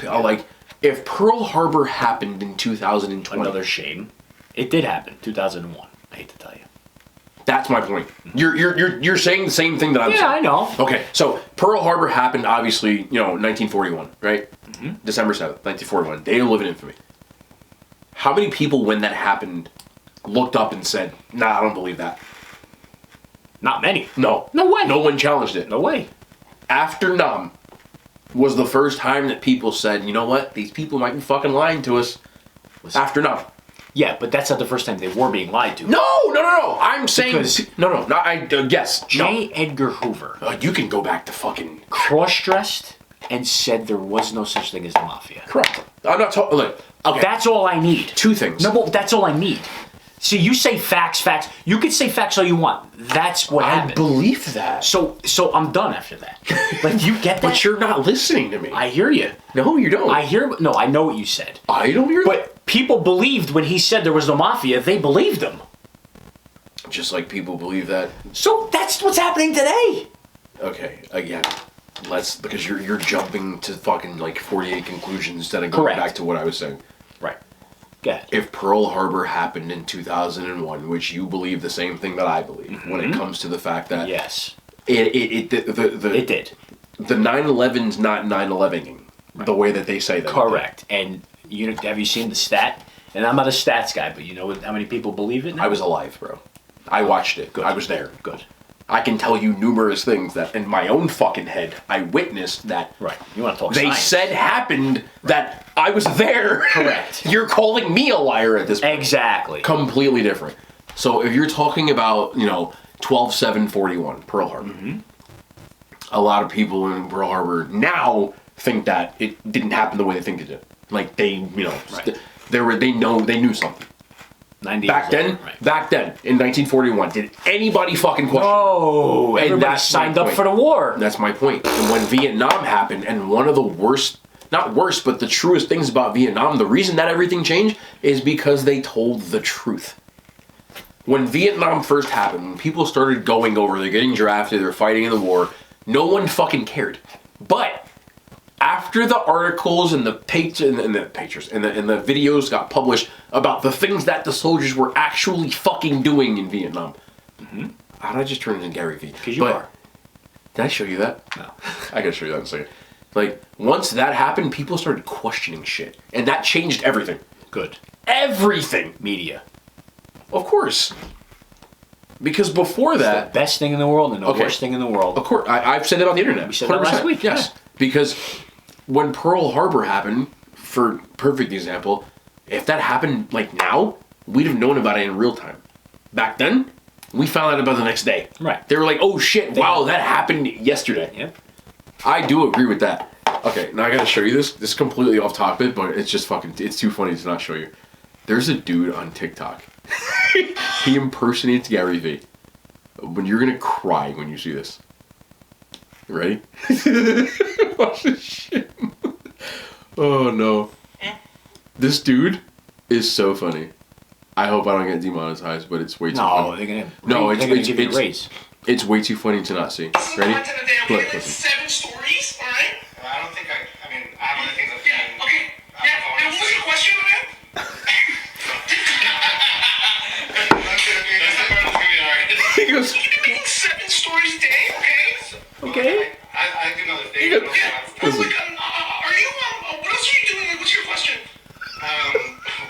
Like, if Pearl Harbor happened in 2020... Another shame. It did happen, 2001. I hate to tell you. That's my point. You're saying the same thing that I'm saying. Yeah, I know. Okay, so Pearl Harbor happened, obviously, 1941, right? Mm-hmm. December 7th, 1941. Day of living infamy. How many people, when that happened, looked up and said, nah, I don't believe that? Not many. No. No way. No one challenged it. No way. After Nam was the first time that people said, you know what? These people might be fucking lying to us. Listen. After Nam. Yeah, but that's not the first time they were being lied to. No. I'm saying... Because- yes. J. Edgar Hoover You can go back to fucking... cross-dressed and said there was no such thing as the mafia. Correct. I'm not talking... Look, okay. That's all I need. Two things. No, but that's all I need. See, you say facts. You can say facts all you want. That's what I happened. believe that. So I'm done after that. Like, you get that? But you're not listening to me. I hear you. No, you don't. No, I know what you said. I don't hear that. But people believed when he said there was no mafia, they believed him. Just like people believe that. So that's what's happening today. Okay, again, because you're jumping to fucking like 48 conclusions instead of going Correct. back to what I was saying. Right. Go ahead. If Pearl Harbor happened in 2001, which you believe the same thing that I believe, when it comes to the fact that Yes. it did. It did. The 9/11's not 9/11ing the way that they say that. Correct. And have you seen the stat? And I'm not a stats guy, but you know how many people believe it now? I was alive, bro. I watched it. Good. I was there. Good. I can tell you numerous things that in my own fucking head I witnessed that Right. You want to talk they science. said happened that I was there. Correct. You're calling me a liar at this point. Exactly. Completely different. So if you're talking about, 12/7/41, Pearl Harbor, a lot of people in Pearl Harbor now think that it didn't happen the way they think it did. Like they, Right. they knew something. 90 Back years then, later, right. back then, in 1941, did anybody fucking question? Oh, And everybody that's signed my up point. for the war. That's my point. And when Vietnam happened, and one of the worst, not worst, but the truest things about Vietnam, the reason that everything changed is because they told the truth. When Vietnam first happened, when people started going over, they're getting drafted, they're fighting in the war, no one fucking cared. But after the articles and the pictures and the videos got published about the things that the soldiers were actually fucking doing in Vietnam. How did I just turn into Gary Vee? Because you are. Did I show you that? No. I gotta show you that in a second. Like, once that happened, people started questioning shit. And that changed everything. Good. Everything! Media. Of course. Because before that... The best thing in the world and the worst thing in the world. Of course. I've said that on the internet. We said that last week. Yes. Yeah. Because when Pearl Harbor happened, for perfect example, if that happened, like, now, we'd have known about it in real time. Back then, we found out about it the next day. Right. They were like, oh shit, wow, that happened yesterday. Yep. I do agree with that. Okay, now I gotta show you this. This is completely off topic, but it's just fucking, it's too funny to not show you. There's a dude on TikTok. He impersonates Gary Vee. When you're gonna cry when you see this. You ready? Watch this shit. Oh no. This dude is so funny. I hope I don't get demonetized, but it's way too funny. They're gonna. No, they're gonna give you a raise. It's way too funny to not see. Ready? Look, listen. 7 stories, alright? I don't think I mean, I have other things I've seen. Yeah, okay. Yeah, and what was your question, man? He goes, You've been making 7 stories a day, okay? Okay. I do another thing. He goes, Yeah. listen. Like, are you, what else are you doing? Like, what's your question?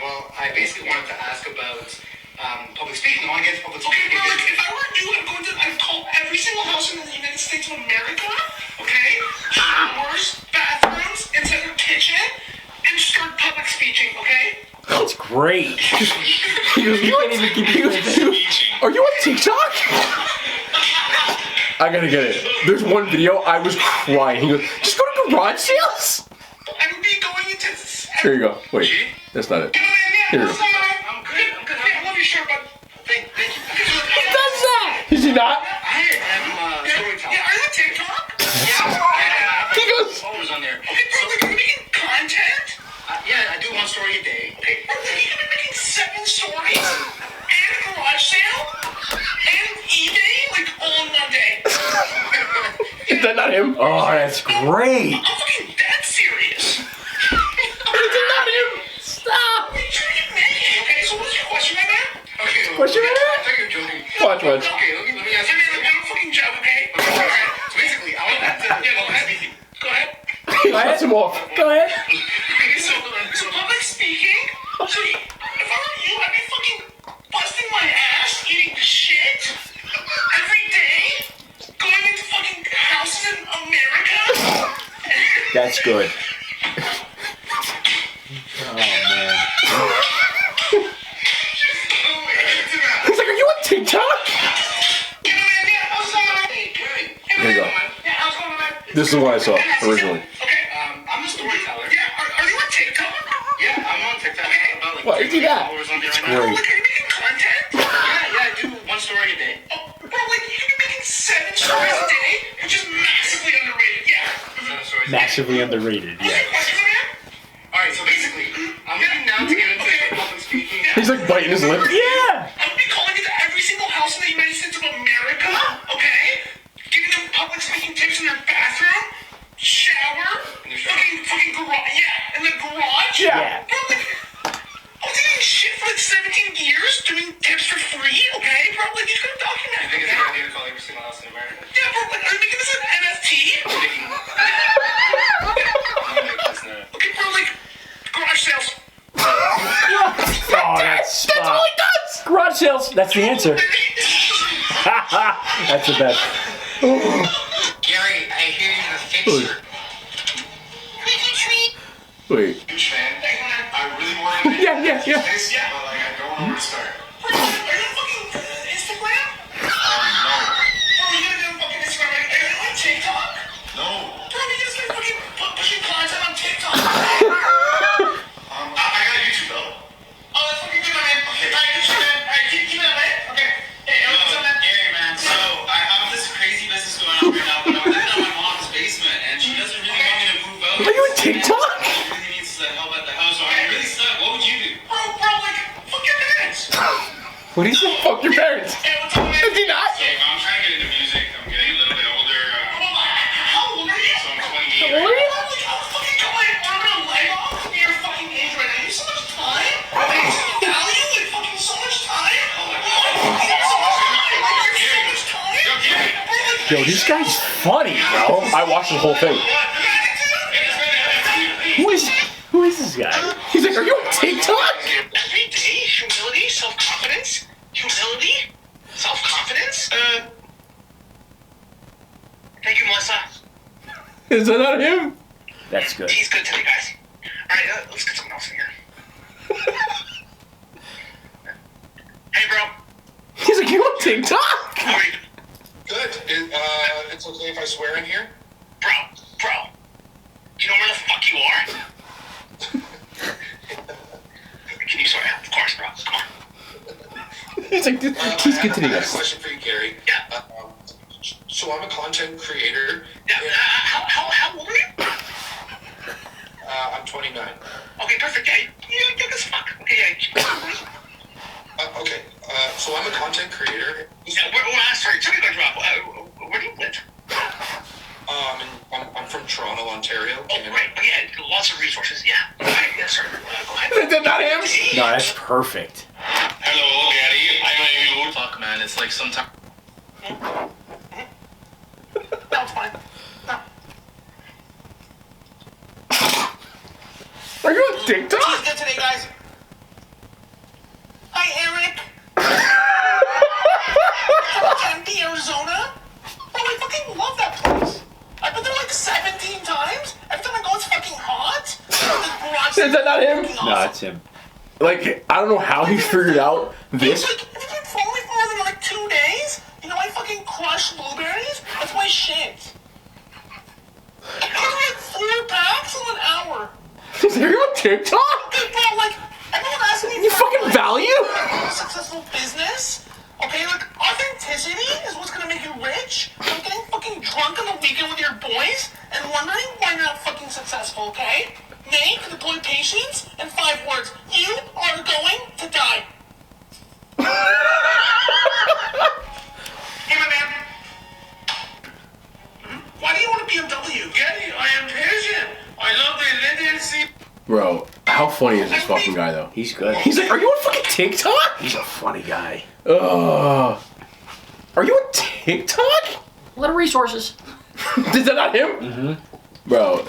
Well, I basically wanted to ask about, public speaking. I want to get to public speaking. Okay, bro, like, if I were you, I'd call every single house in the United States of America, okay? Showers, bathrooms, inside your kitchen, and start public speaking, okay? That's great. He goes, You can't even keep it. are you on TikTok? I gotta get it. There's one video, I was crying. He goes, just go to garage sales? I would be going into... Here you go. Wait, that's not it. Here we go. I'm good. Yeah, I love your shirt, but thank you. Who does that? Is he not? I am storyteller. Yeah, are you on TikTok? He goes, Followers on there. Okay, bro, like, are you making content? Yeah, I do 1 story a day. Okay, bro, like, you've been making 7 stories? And garage sale? And eBay? Like, all in one day? is that not him? Oh, that's great. I'm fucking dead serious. Is it not him? Stop! What are you trying to get me? Okay, so what's your question, my man? Okay, Question, my man? I thought you were joking. Watch. Okay, let me ask you. I'm a fucking joke, okay? Okay, alright. So basically, I want to... Yeah, go ahead. Go ahead. He cuts him off. Go ahead. Okay, so public speaking. So if I were you, I'd be fucking busting my ass, eating shit every day, going into fucking houses in America. That's good. Oh man. He's like, are you on TikTok? Here you go. This is what I saw originally. Okay, I'm a storyteller. Yeah, are you on TikTok? Yeah, I'm on TikTok. About like Why is he that? followers on there right great. now. Like, are you making content? Yeah, I do 1 story a day. Oh, bro, like you could be making 7 stories a day, which is massively underrated. Yeah. 7 stories a day. Massively underrated. What's Yeah. your question, man? Alright, so basically, I'm looking now to get into public speaking. He's like biting his lip. Yeah. I would be calling into every single house in the United States of America, okay? Giving them public speaking tips in their bathroom, shower, fucking garage, yeah, in the garage. Yeah. Bro, like, I was eating shit for like 17 years, doing tips for free, okay? Bro, like, you just gotta document. I think it's a good idea to call every single house in America. Yeah, bro, like, are you making this an NFT? Okay, bro, like, garage sales. Oh, that's all he does! Garage sales. That's the answer. That's the best. Gary, I hear you're a fixer. Wait. Huge fan. I really want to Yeah. this, but like I don't know where to start. Are you fucking Instagram? No. Bro, you gotta go fucking Instagram. Are you on TikTok? No. Bro, you gotta start fucking pushing content on TikTok. I got YouTube though. Oh, that's fucking good, man. Okay. Alright, TikTok? Really needs help at the house. So I'm really stuck. What would you do? Bro, like, fuck your parents. What do you say? Fuck your parents. Hey, what's up, man? Did he not? So I'm trying to get into music. I'm getting a little bit older. How old are you? So I'm 28. How old are you? Like, I'm fucking going arm and a leg off at your fucking age right now. You have so much time. Like, value and fucking so much time. Oh my god. You have so much time. Like, you have so much time. Yo, this guy's funny, bro. I watched the whole thing. Who is this guy? He's like, are you on TikTok? Every day, humility, self-confidence. Humility, self-confidence. Thank you, Melissa. Is that not him? That's good. He's good today, guys. Alright, let's get someone else in here. Hey, bro. He's like, you on TikTok? How are you? Good. It's okay if I swear in here? Bro. Do you know where the fuck you are? Can you swear? Of course, bro. Come on. He's like, he's good today, I have a guys. question for you, Gary. Yeah. So I'm a content creator. Yeah. How old are you? I'm 29. Okay, perfect. Yeah, you're young as fuck. Okay, yeah. Okay. So I'm a content creator. Yeah. Sorry, tell me about drop. Where do you live? I'm from Toronto, Ontario. Oh, right. Oh, yeah, lots of resources. Yeah. Yeah, sorry. Go ahead. Is that not him? No, that's perfect. Hello, Gary. I know you. Fuck, man. It's like sometimes. No, it's fine. No. Are you on TikTok? She's good today, guys. Hi, Eric. Tempe, Arizona. Oh, I fucking love that place. I've been there like 17 times. Every time I go, it's fucking hot. Is that not him? No, it's him. Like, I don't know how he figured out this. Like, if you've been following me for more than like 2 days, you know I fucking crush blueberries. That's my shit. I got like 4 packs in an hour. Is he on TikTok? Okay, bro, like, everyone asks me You for fucking value? a successful business. Okay, like, authenticity is what's gonna make you rich. I'm getting fucking drunk on the weekend with your boys and wondering why you're not fucking successful, okay? Name, deploy patience, and 5 words. You are going to die. Hey, my man. Why do you want a BMW? Getty, I am patient. I love the latency. Bro, how funny is this fucking guy, though? He's good. He's like, are you on fucking TikTok? He's a funny guy. Ugh. Are you on TikTok? A lot of resources. Is that not him? Mm-hmm. Bro.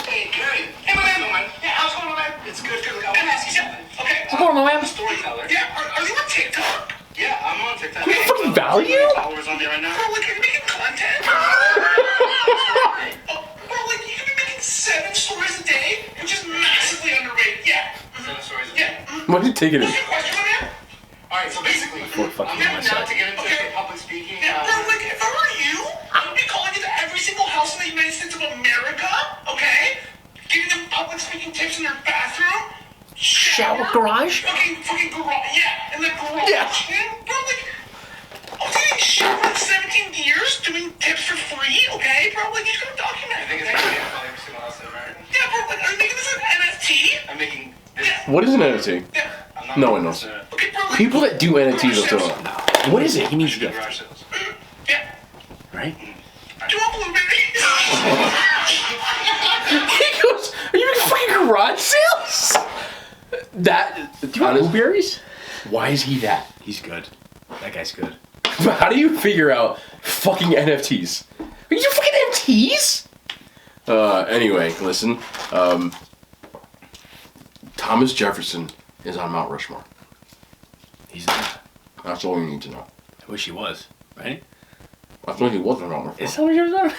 Hey, Gary. Hey, my man. Yeah, how's it going, my man? It's good. I want to ask you something. Okay. What's going on, man? Storyteller. Yeah, are you on TikTok? Yeah, I'm on TikTok. You fucking value? Followers on there right now. Bro, like, are you making content? Bro, like, you could be making 7 stories a day, which is massively underrated. Yeah. 7 stories a day? Yeah. What are you taking it? What's your question, my man? Alright, so basically, Fucking I'm here now myself. to get into public speaking. Yeah, bro, like, if I were you, I would be calling into every single house in the United States of America, okay? Giving them public speaking tips in their bathroom. Shower garage? Fucking garage, yeah, in the garage. Yeah. Bro, like, I was getting shit for like 17 years doing tips for free, okay? Bro, like, you just gotta document it. I think it's pretty every single house in America. Yeah, bro, like, are you making this an NFT? I'm making this. Yeah. What is an NFT? Yeah. No one knows. Okay, bro, like, People that do NFTs will still know. What is it? He needs to get. garage sales. Yeah. Right? Do you want blueberries? He goes, are you making fucking garage sales? That. Do you want blueberries? Why is he that? He's good. That guy's good. But how do you figure out fucking NFTs? Are you fucking NFTs? Anyway, listen. Thomas Jefferson is on Mount Rushmore. He's not. That's all you need to know. I wish he was. Right? I think he was on Mount Rushmore. Is Thomas Jefferson?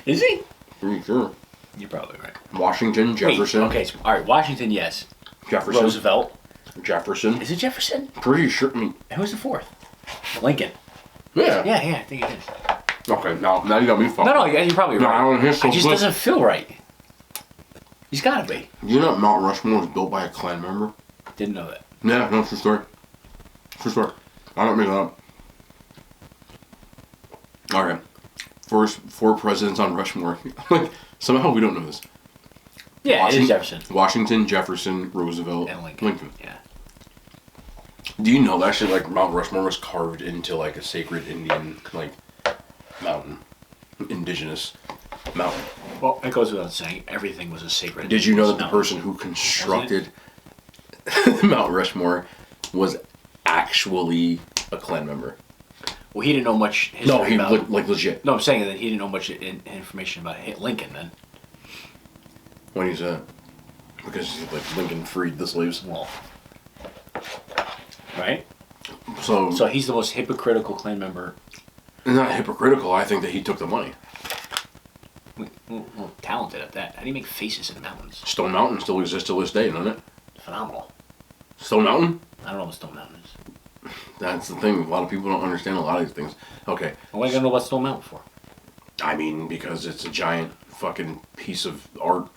Is he? Pretty sure. You're probably right. Washington, Jefferson. Wait, okay, so, all right. Washington, yes. Jefferson. Roosevelt. Jefferson. Is it Jefferson? Pretty sure. I mean, And who's the 4th? Lincoln. yeah. Yeah, I think it is. Okay, now you got me fucked. No, you're probably No, right. I don't hear so It just good. doesn't feel right. He's got to be. You know Mount Rushmore was built by a Klan member? Didn't know that. Yeah, no, true story. True story. I don't make that up. Okay. First 4 presidents on Rushmore. Like, Somehow we don't know this. Yeah, it is Jefferson. Washington, Jefferson, Roosevelt, And Lincoln. Yeah. Do you know that shit, like, Mount Rushmore was carved into, like, a sacred Indian, like, mountain. Indigenous mountain. Well, it goes without saying, everything was a sacred. Did you know that the mountain. person who constructed Mount Rushmore was actually a Klan member? Well, he didn't know much history No, he about... like legit. No, I'm saying that he didn't know much information about Lincoln then. When he's because like Lincoln freed the slaves. Well, right? So So he's the most hypocritical Klan member. not hypocritical. I think that he took the money. Well, talented at that. How do you make faces in mountains? Stone Mountain still exists to this day, doesn't it? Phenomenal. Stone Mountain? I don't know what Stone Mountain is. That's the thing. A lot of people don't understand a lot of these things. Okay. Well, why do you know what Stone Mountain for? I mean, because it's a giant fucking piece of art,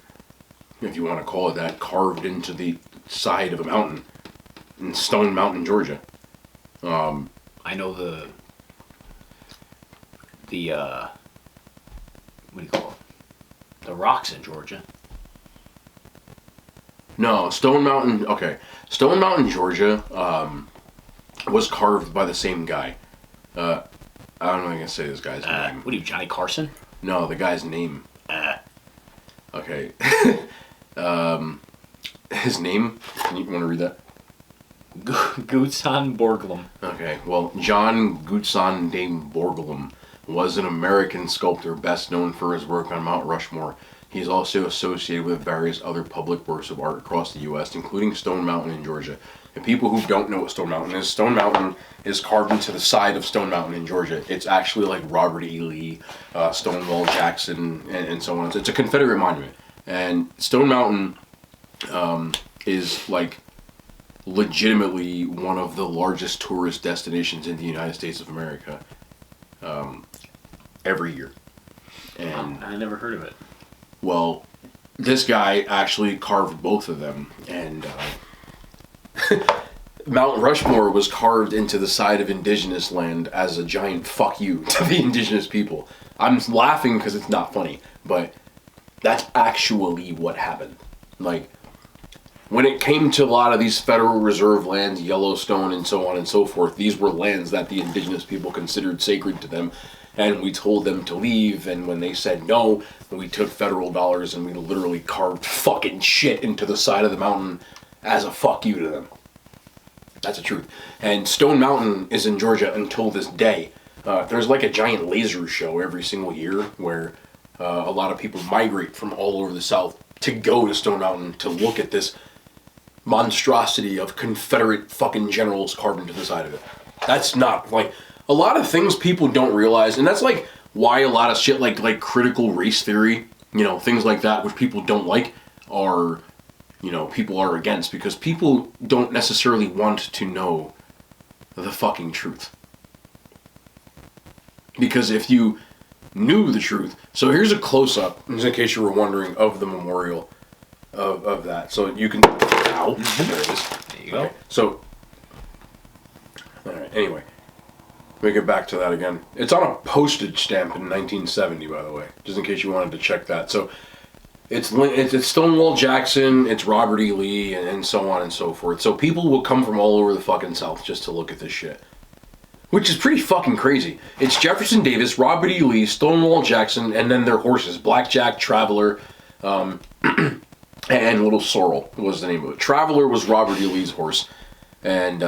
if you want to call it that, carved into the side of a mountain in Stone Mountain, Georgia. I know the what do you call it? The rocks in Georgia. No, Stone Mountain. Okay, Stone Mountain, Georgia, was carved by the same guy. I don't know if I can say this guy's name. What are you, Johnny Carson? No, the guy's name. Okay. His name. You want to read that? Gutzon Borglum. Okay, well, John Gutzon de Borglum was an American sculptor best known for his work on Mount Rushmore. He's also associated with various other public works of art across the U.S., including Stone Mountain in Georgia. And people who don't know what Stone Mountain is carved into the side of Stone Mountain in Georgia. It's actually like Robert E. Lee, Stonewall Jackson, and so on. It's a Confederate monument. And Stone Mountain is like legitimately one of the largest tourist destinations in the United States of America every year. And I never heard of it. well, this guy actually carved both of them, and Mount Rushmore was carved into the side of indigenous land as a giant fuck you to the indigenous people. I'm laughing because it's not funny, but that's actually what happened. Like, when it came to a lot of these Federal Reserve lands, Yellowstone, and so on and so forth, these were lands that the indigenous people considered sacred to them, and we told them to leave, and when they said no, we took federal dollars and we literally carved fucking shit into the side of the mountain as a fuck you to them. That's the truth. And Stone Mountain is in Georgia until this day. There's like a giant laser show every single year where a lot of people migrate from all over the South to go to Stone Mountain to look at this monstrosity of Confederate fucking generals carved into the side of it. That's not, like, a lot of things people don't realize, and that's like why a lot of shit like critical race theory, you know, things like that, which people don't like, are, you know, people are against, because people don't necessarily want to know the fucking truth. Because if you knew the truth, so here's a close-up, just in case you were wondering, of the memorial of that. So you can, ow, there it is. There you go. So, alright, anyway. Let me get back to that again. It's on a postage stamp in 1970, by the way, just in case you wanted to check that. So, it's Stonewall Jackson, it's Robert E. Lee, and so on and so forth. So people will come from all over the fucking South just to look at this shit. Which is pretty fucking crazy. It's Jefferson Davis, Robert E. Lee, Stonewall Jackson, and then their horses. Blackjack, Traveler, and Little Sorrel was the name of it. Traveler was Robert E. Lee's horse. And,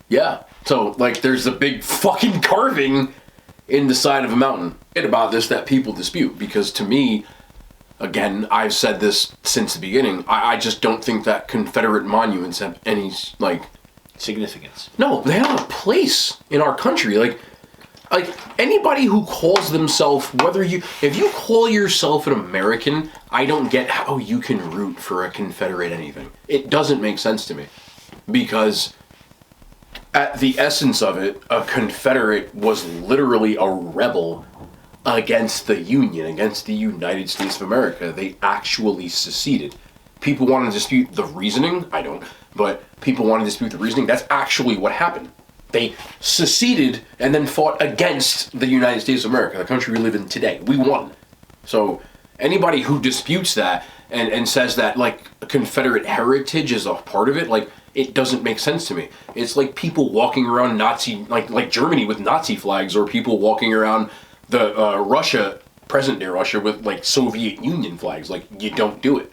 yeah. So, like, there's a big fucking carving in the side of a mountain. And about this that people dispute. Because to me, again, I've said this since the beginning, I just don't think that Confederate monuments have any, like... significance. No, they have a place in our country. Like anybody who calls themselves, if you call yourself an American, I don't get how you can root for a Confederate anything. It doesn't make sense to me. Because at the essence of it, a Confederate was literally a rebel against the Union, against the United States of America. They actually seceded. People want to dispute the reasoning. I don't. But people want to dispute the reasoning. That's actually what happened. They seceded and then fought against the United States of America, the country we live in today. We won. So anybody who disputes that and says that like Confederate heritage is a part of it, like it doesn't make sense to me. It's like people walking around Nazi, like Germany with Nazi flags, or people walking around the present day Russia with like Soviet Union flags. Like, you don't do it.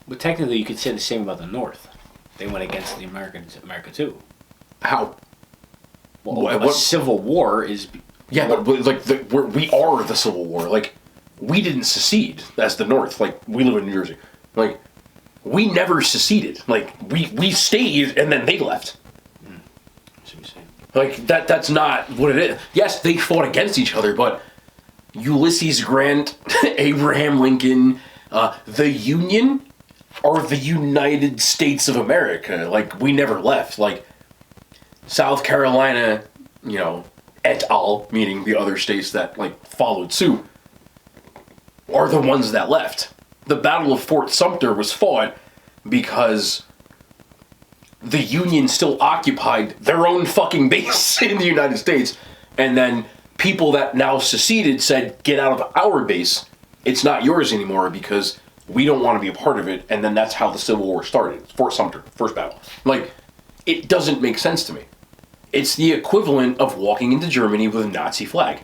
But technically, you could say the same about the North. They went against the America too. How? Well, a civil war is. Yeah, but like we are the Civil War. Like, we didn't secede as the North. Like, we live in New Jersey. Like, we never seceded. Like, we stayed and then they left. That's what you're saying. Like, that's not what it is. Yes, they fought against each other, but Ulysses Grant, Abraham Lincoln, the Union are the United States of America. Like, we never left. Like, South Carolina, you know, et al., meaning the other states that, like, followed suit, are the ones that left. The Battle of Fort Sumter was fought because the Union still occupied their own fucking base in the United States, and then people that now seceded said, get out of our base. It's not yours anymore because we don't want to be a part of it. And then that's how the Civil War started. Fort Sumter, first battle. Like, it doesn't make sense to me. It's the equivalent of walking into Germany with a Nazi flag.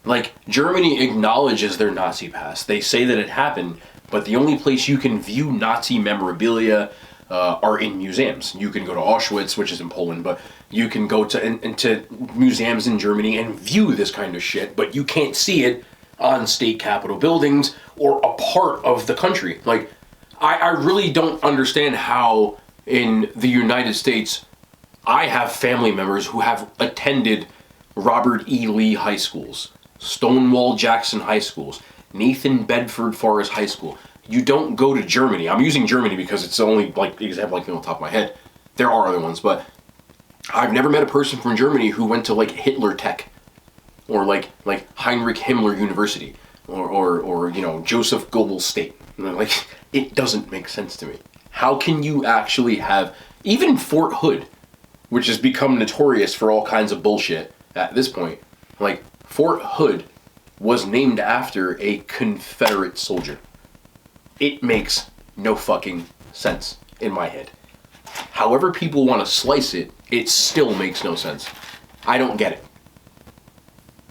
Like, Germany acknowledges their Nazi past. They say that it happened, but the only place you can view Nazi memorabilia are in museums. You can go to Auschwitz, which is in Poland, but you can go to museums in Germany and view this kind of shit, but you can't see it on state capitol buildings or a part of the country. Like, I really don't understand how in the United States I have family members who have attended Robert E. Lee high schools, Stonewall Jackson high schools, Nathan Bedford Forest High School. You don't go to Germany. I'm using Germany because it's the only like example I can on top of my head. There are other ones, but I've never met a person from Germany who went to like Hitler Tech or like Heinrich Himmler University or you know, Joseph Goebbels State. Like, it doesn't make sense to me. How can you actually have even Fort Hood, which has become notorious for all kinds of bullshit at this point? Like, Fort Hood was named after a Confederate soldier. It makes no fucking sense in my head. However people want to slice it, it still makes no sense. I don't get it.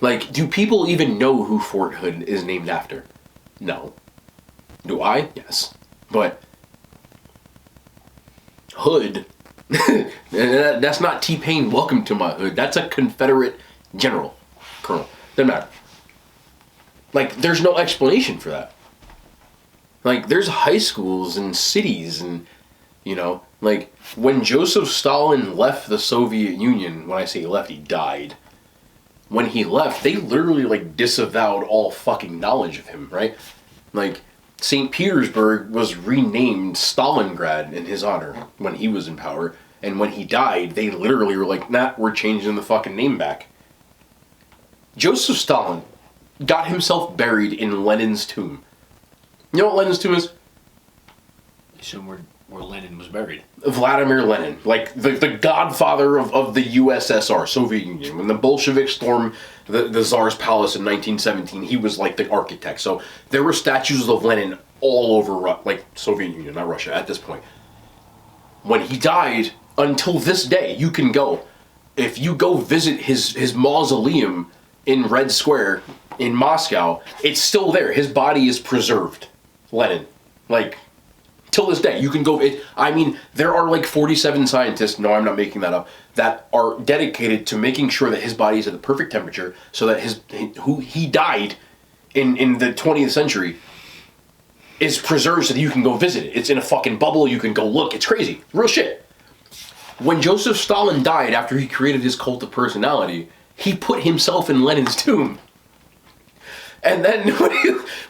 Like, do people even know who Fort Hood is named after? No. Do I? Yes. But Hood, that's not T-Pain, welcome to my hood. That's a Confederate general, colonel. Doesn't matter. Like, there's no explanation for that. Like, there's high schools and cities and, you know, like, when Joseph Stalin left the Soviet Union, when I say left, he died. When he left, they literally, like, disavowed all fucking knowledge of him, right? Like, St. Petersburg was renamed Stalingrad in his honor when he was in power. And when he died, they literally were like, nah, we're changing the fucking name back. Joseph Stalin got himself buried in Lenin's tomb. You know what Lenin's tomb is? I assume where Lenin was buried. Vladimir Lenin, like the godfather of the USSR, Soviet Union. When the Bolsheviks stormed the Tsar's palace in 1917, he was like the architect. So there were statues of Lenin all over, like, Soviet Union, not Russia, at this point. When he died, until this day, you can go. If you go visit his mausoleum in Red Square in Moscow, it's still there. His body is preserved. Lenin. Like, till this day, you can go. I mean, there are like 47 scientists, no, I'm not making that up, that are dedicated to making sure that his body is at the perfect temperature so that he died in the 20th century is preserved so that you can go visit it. It's in a fucking bubble, you can go look. It's crazy. Real shit. When Joseph Stalin died after he created his cult of personality, he put himself in Lenin's tomb. And then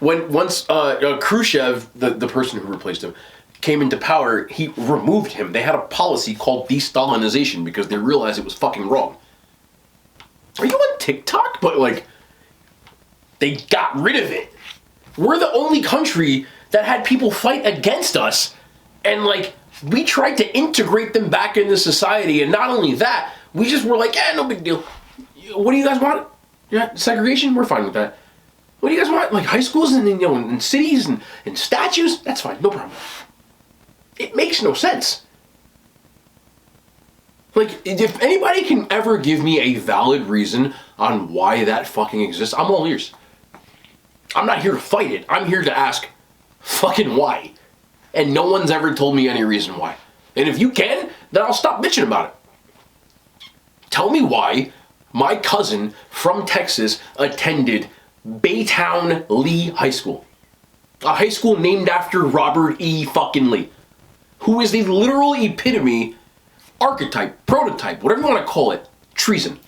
once Khrushchev, the person who replaced him, came into power, he removed him. They had a policy called de-Stalinization because they realized it was fucking wrong. Are you on TikTok? But, like, they got rid of it. We're the only country that had people fight against us. And, like, we tried to integrate them back into society. And not only that, we just were like, no big deal. What do you guys want? Yeah, segregation? We're fine with that. What do you guys want? Like high schools and in cities and statues? That's fine, no problem. It makes no sense. Like, if anybody can ever give me a valid reason on why that fucking exists, I'm all ears. I'm not here to fight it. I'm here to ask fucking why. And no one's ever told me any reason why. And if you can, then I'll stop bitching about it. Tell me why my cousin from Texas attended Baytown Lee High School. A high school named after Robert E. fucking Lee. Who is the literal epitome, archetype, prototype, whatever you want to call it, treason.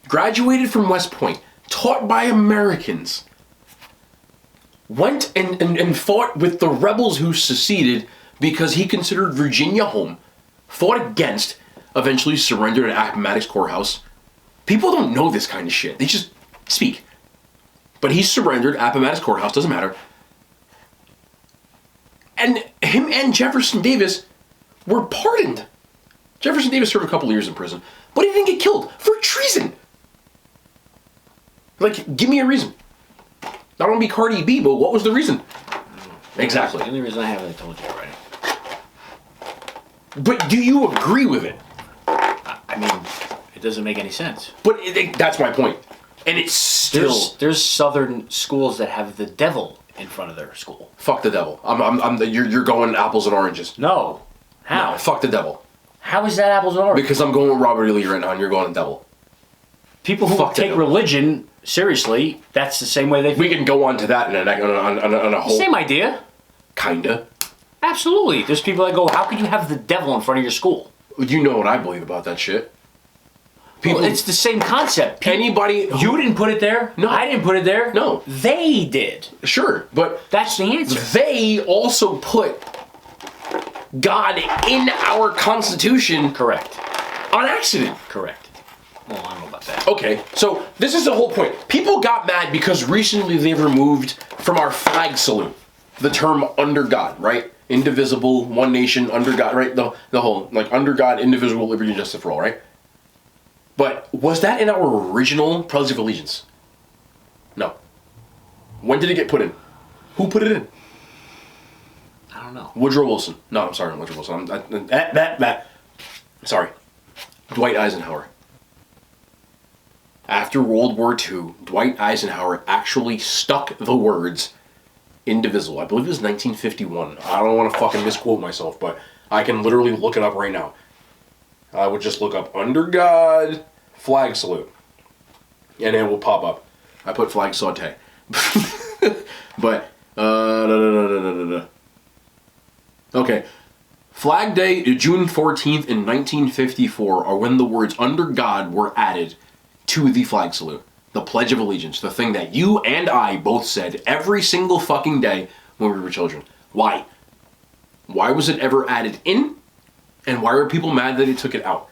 Graduated from West Point, taught by Americans. Went and fought with the rebels who seceded because he considered Virginia home. Fought against, eventually surrendered at Appomattox Courthouse. People don't know this kind of shit. They just speak. But he surrendered at Appomattox Courthouse, doesn't matter. And him and Jefferson Davis were pardoned. Jefferson Davis served a couple years in prison, but he didn't get killed for treason. Like, give me a reason. Not only be Cardi B, but what was the reason? Exactly. The only reason I haven't told you already. But do you agree with it? I mean, it doesn't make any sense. But that's my point. And it's still... There's southern schools that have the devil in front of their school. Fuck the devil. You're going apples and oranges. No. How? No, fuck the devil. How is that apples and oranges? Because I'm going with Robert E. Lee right now and you're going with devil. People who take religion seriously, that's the same way they feel. We can go on to that on a whole... Same idea. Kinda. Absolutely. There's people that go, how could you have the devil in front of your school? You know what I believe about that shit. People, well, it's the same concept. Anybody... You didn't put it there. No. I didn't put it there. No. They did. Sure, but... That's the answer. They also put God in our Constitution... Correct. On accident. Correct. Well, I don't know about that. Okay, so this is the whole point. People got mad because recently they removed from our flag salute the term under God, right? Indivisible, one nation, under God, right? The whole, like, under God, indivisible, liberty, and justice for all, right? But was that in our original Pledge of Allegiance? No. When did it get put in? Who put it in? I don't know. Woodrow Wilson. No, I'm sorry, Woodrow Wilson. Sorry. Dwight Eisenhower. After World War II, Dwight Eisenhower actually stuck the words indivisible. I believe it was 1951. I don't want to fucking misquote myself, but I can literally look it up right now. I would just look up under God flag salute, and it will pop up. I put flag saute. But, okay. Flag Day, June 14th in 1954, are when the words under God were added to the flag salute. The Pledge of Allegiance. The thing that you and I both said every single fucking day when we were children. Why? Why was it ever added in? And why are people mad that it took it out?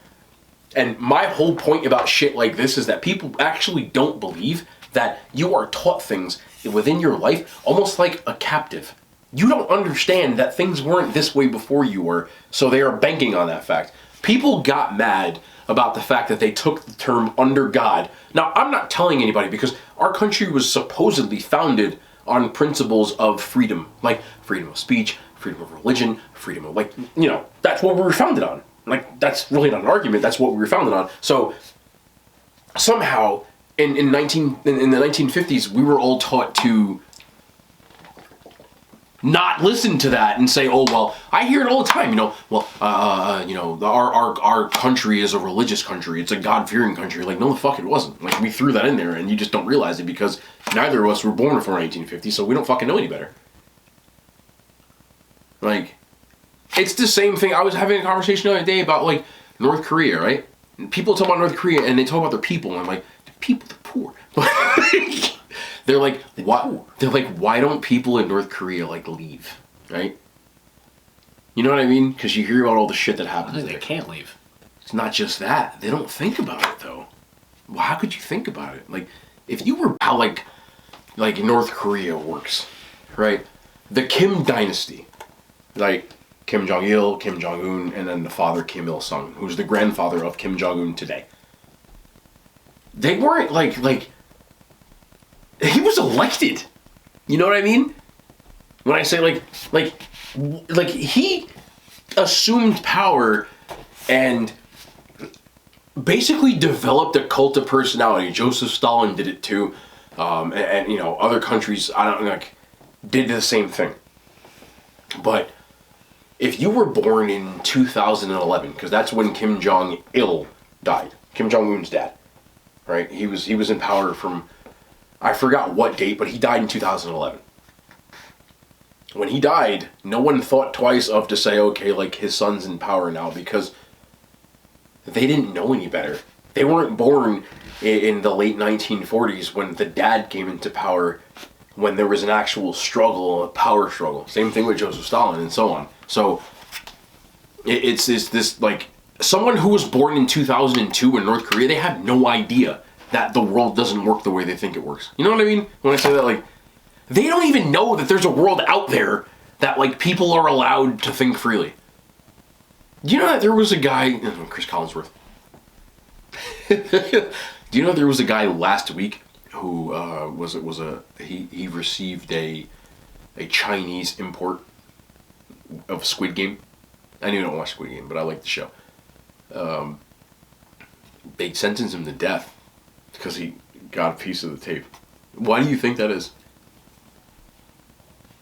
And my whole point about shit like this is that people actually don't believe that you are taught things within your life almost like a captive. You don't understand that things weren't this way before you were, so they are banking on that fact. People got mad about the fact that they took the term under God. Now, I'm not telling anybody because our country was supposedly founded on principles of freedom, like freedom of speech, freedom of religion, freedom of, like, you know, that's what we were founded on. Like, that's really not an argument, that's what we were founded on. So, somehow, in the 1950s, we were all taught to not listen to that and say, oh, well, I hear it all the time, our country is a religious country, it's a God-fearing country. Like, no, the fuck it wasn't. Like, we threw that in there and you just don't realize it because neither of us were born before 1950, so we don't fucking know any better. Like, it's the same thing. I was having a conversation the other day about, like, North Korea, right? And people talk about North Korea and they talk about their people, and I'm like, the people, the poor. They're like, why? They're like, why don't people in North Korea, like, leave, right? You know what I mean? Because you hear about all the shit that happens there. They can't leave. It's not just that. They don't think about it, though. Well, how could you think about it? Like, if you were how, like North Korea works, right? The Kim dynasty, like Kim Jong-il, Kim Jong-un, and then the father Kim Il-sung, who's the grandfather of Kim Jong-un today. They weren't like he was elected. You know what I mean? When I say like he assumed power and basically developed a cult of personality. Joseph Stalin did it too, and you know other countries did the same thing. But if you were born in 2011, because that's when Kim Jong-il died, Kim Jong-un's dad, right? He was in power from, I forgot what date, but he died in 2011. When he died, no one thought twice of to say, okay, like his son's in power now, because they didn't know any better. They weren't born in the late 1940s when the dad came into power, when there was an actual struggle, a power struggle. Same thing with Joseph Stalin and so on. So it's this like someone who was born in 2002 in North Korea, they have no idea that the world doesn't work the way they think it works. You know what I mean? When I say that, like, they don't even know that there's a world out there that like people are allowed to think freely. Do you know that there was a guy, Chris Collinsworth? Do you know there was a guy last week who he received a Chinese import of Squid Game? I know you don't watch Squid Game, but I like the show. They sentenced him to death because he got a piece of the tape. Why do you think that is?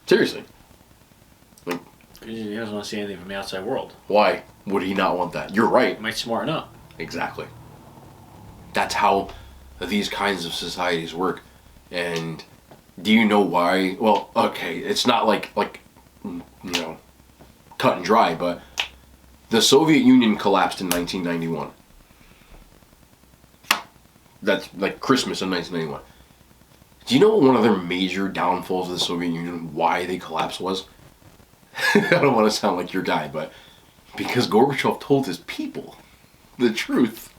Seriously. Like, he doesn't want to see anything from the outside world. Why would he not want that? You're right. Might smarten up. Exactly. That's how these kinds of societies work. And do you know why? Well, okay, it's not like you know, cut and dry, but the Soviet Union collapsed in 1991. That's like Christmas in 1991. Do you know what one of their major downfalls of the Soviet Union, why they collapsed, was? I don't want to sound like your guy, but because Gorbachev told his people the truth.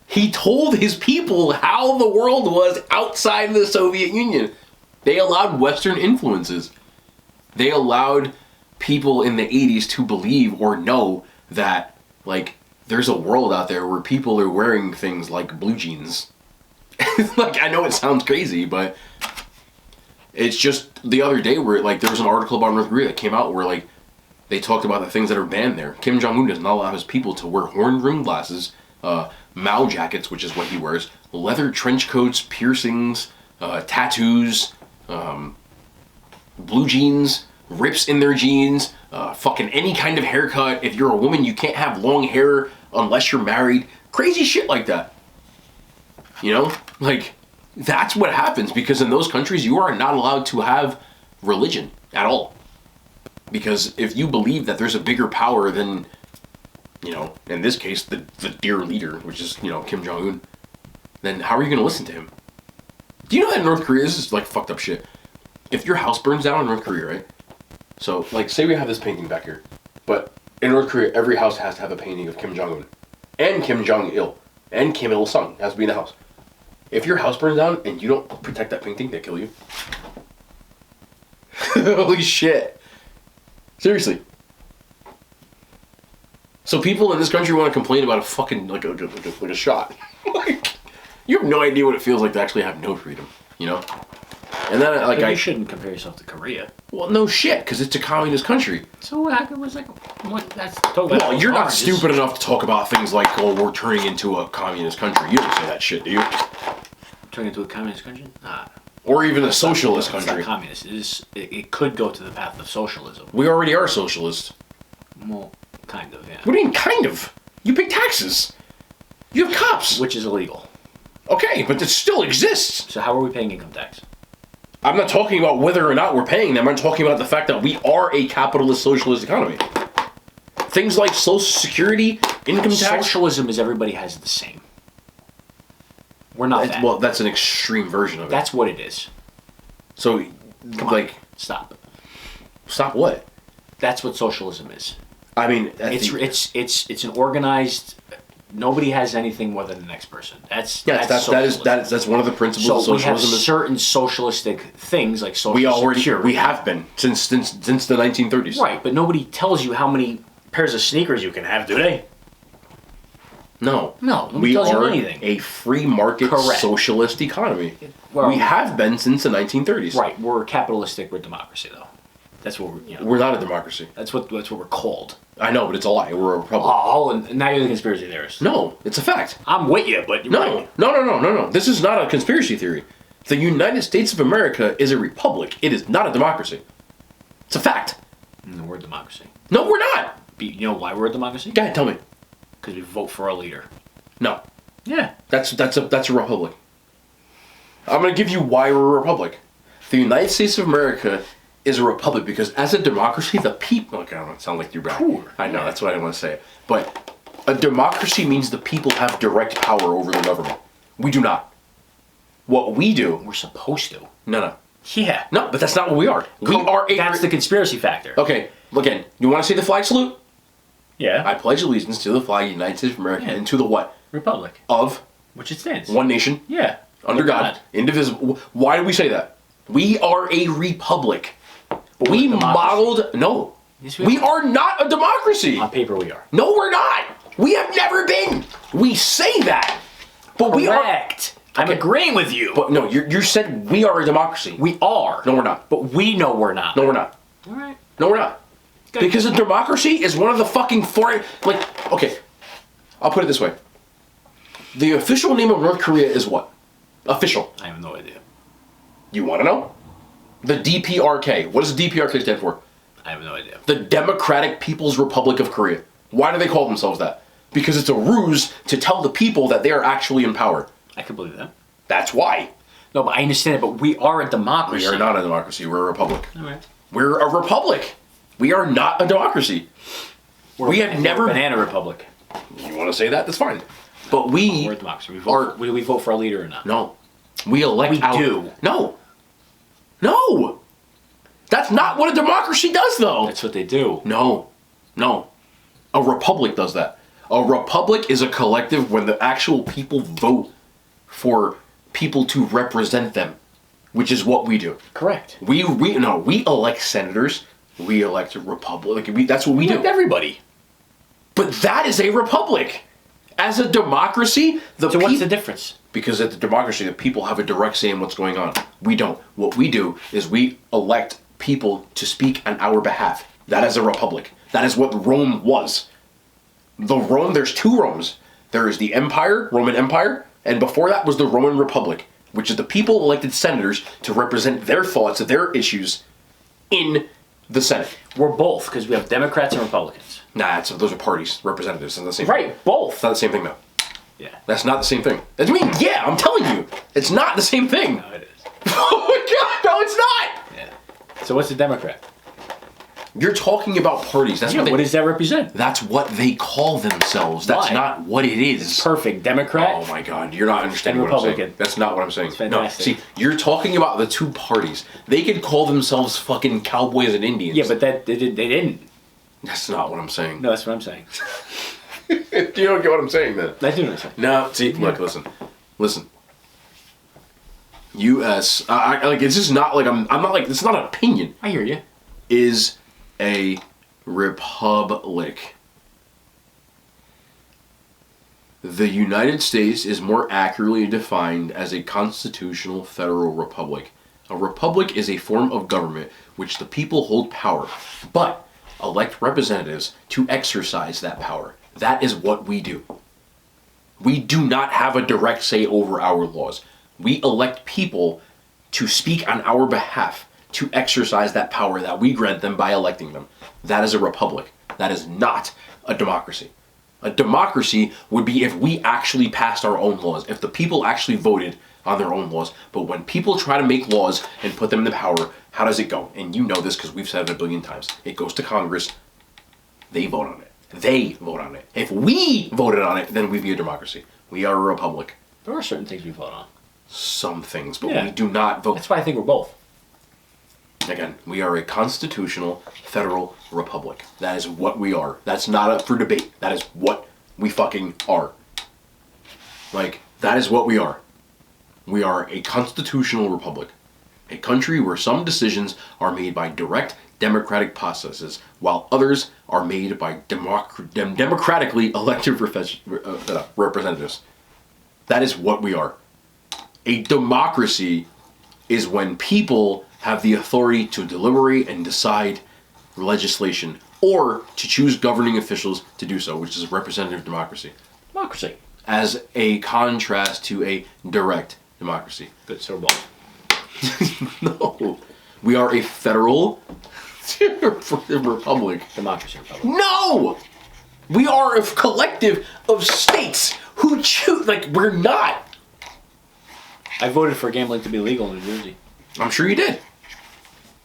He told his people how the world was outside of the Soviet Union. They allowed Western influences. They allowed people in the 80s to believe or know that, like, there's a world out there where people are wearing things like blue jeans. Like, I know it sounds crazy, but it's just the other day where, like, there was an article about North Korea that came out where, like, they talked about the things that are banned there. Kim Jong-un does not allow his people to wear horn-rimmed glasses, Mao jackets, which is what he wears, leather trench coats, piercings, tattoos, blue jeans, rips in their jeans, fucking any kind of haircut. If you're a woman, you can't have long hair unless you're married. Crazy shit like that. You know? Like, that's what happens, because in those countries, you are not allowed to have religion at all. Because if you believe that there's a bigger power than, you know, in this case, the dear leader, which is, you know, Kim Jong-un, then how are you going to listen to him? Do you know that in North Korea, this is like fucked up shit. If your house burns down in North Korea, right? So, like, say we have this painting back here. But in North Korea, every house has to have a painting of Kim Jong-un. And Kim Jong-il. And Kim Il-sung has to be in the house. If your house burns down and you don't protect that painting, they kill you. Holy shit. Seriously. So people in this country want to complain about a fucking, like a shot. Like, you have no idea what it feels like to actually have no freedom, you know? And then, like, but you shouldn't compare yourself to Korea. Well, no shit, because it's a communist country. So what was like, what? That's well, you're not stupid enough to talk about things like, oh, we're turning into a communist country. You don't say that shit, do you? Turning into a communist country? Nah. Or even a socialist country. It's not communist. It could go to the path of socialism. We already are socialists. Well, kind of, yeah. What do you mean, kind of? You pay taxes. You have cops. Which is illegal. Okay, but it still exists. So how are we paying income tax? I'm not talking about whether or not we're paying them. I'm talking about the fact that we are a capitalist socialist economy. Things like Social Security, income tax. Socialism is everybody has the same. We're not that. Well, that's an extreme version of it. That's what it is. So, Come like... on, stop. Stop what? That's what socialism is. I mean... It's an organized... Nobody has anything more than the next person. That's one of the principles of socialism. We have certain socialistic things like social security. We have been since the 1930s. Right, but nobody tells you how many pairs of sneakers you can have, do they? No. Nobody We tells you are anything. a free market Correct. socialist economy. Well- we have been since the 1930s. Right, we're capitalistic, we're democracy, though. That's what we're, We're not a democracy. that's what we're called. I know, but it's a lie. We're a republic. Oh, and now you're the conspiracy theorist. No, it's a fact. I'm with you, but you're No, right. no. This is not a conspiracy theory. The United States of America is a republic. It is not a democracy. It's a fact. No, we're a democracy. No, we're not. You know why we're a democracy? Go ahead, tell me. Because we vote for our leader. No, Yeah. that's a republic. I'm gonna give you why we're a republic. The United States of America is a republic because as a democracy, the people. Okay, I don't sound like you're back. Cool. I know that's what I didn't want to say. But a democracy means the people have direct power over the government. We do not. What we do. We're supposed to. No. Yeah. No, but that's not what we are. We are a. That's the conspiracy factor. Okay, again, you want to say the flag salute? Yeah. I pledge allegiance to the flag of the United States of America Yeah. and to the what? Republic. Of Which it stands. one nation, Yeah. under God, indivisible. Why do we say that? We are a republic. But We we're a democracy. modeled. No. Yes, we are not a democracy. On paper, we are. No, we're not. We have never been. We say that. But we are. Correct. I'm Okay. agreeing with you. But no, you said we are a democracy. We are. No, we're not. But we know we're not. No, we're not. All right. No, we're not. Good. Because a democracy is one of the fucking foreign. Like, okay, I'll put it this way. The official name of North Korea is what? Official. I have no idea. You want to know? The DPRK. What does the DPRK stand for? I have no idea. The Democratic People's Republic of Korea. Why do they call themselves that? Because it's a ruse to tell the people that they are actually in power. I can believe that. That's why. No, but I understand it. But we are a democracy. We are not a democracy. We're a republic. All right. We're a republic. We are not a democracy. We have never- We're a banana republic. You want to say that? That's fine. But we We're a democracy. We are. vote. Do we vote for our leader or not? No. We elect We our... do. No. No. That's not what a democracy does, though. That's what they do. No. A republic does that. A republic is a collective when the actual people vote for people to represent them, which is what we do. Correct. We elect senators. We elect a republic. That's what we do. Elect everybody. But that is a republic. As a democracy, So what's the difference? Because at the democracy, the people have a direct say in what's going on. We don't. What we do is we elect people to speak on our behalf. That is a republic. That is what Rome was. There's two Romes. There is the Empire, Roman Empire, and before that was the Roman Republic, which is the people elected senators to represent their thoughts, their issues in the Senate. We're both because we have Democrats and Republicans. Nah, those are parties, representatives. It's not the same thing. Right. Both. It's not the same thing, though. Yeah. That's not the same thing. I mean, yeah, I'm telling you. It's not the same thing. No, it is. Oh my god, no, it's not! Yeah. So what's a Democrat? You're talking about parties. That's Yeah, what what does that represent? That's what they call themselves. That's Why? not what it is. Perfect. Democrat. Oh my god, you're not understanding And what I'm saying. Republican. That's not what I'm saying. It's fantastic. No, see, you're talking about the two parties. They could call themselves fucking cowboys and Indians. Yeah, but they didn't. That's not what I'm saying. No, that's what I'm saying. You don't get what I'm saying then. I do know what I'm saying. No, see, look, listen. U.S. Like it's just not like I'm not like it's not an opinion. I hear you. Is a republic. The United States is more accurately defined as a constitutional federal republic. A republic is a form of government which the people hold power, but elect representatives to exercise that power. That is what we do. We do not have a direct say over our laws. We elect people to speak on our behalf, to exercise that power that we grant them by electing them. That is a republic. That is not a democracy. A democracy would be if we actually passed our own laws, if the people actually voted on their own laws. But when people try to make laws and put them into power, how does it go? And you know this because we've said it a billion times. It goes to Congress. They vote on it. They vote on it. If we voted on it, then we'd be a democracy. We are a republic. There are certain things we vote on. Some things, but Yeah. we do not vote. That's why I think we're both. Again, we are a constitutional federal republic. That is what we are. That's not up for debate. That is what we fucking are. Like, that is what we are. We are a constitutional republic. A country where some decisions are made by direct democratic processes, while others are made by democratically elected representatives. That is what we are. A democracy is when people have the authority to deliberate and decide legislation, or to choose governing officials to do so, which is representative democracy. Democracy. As a contrast to a direct democracy. Good, so both. No. We are a federal republic. Democracy republic. No! We are a collective of states who choose. Like, we're not. I voted for gambling to be legal in New Jersey. I'm sure you did.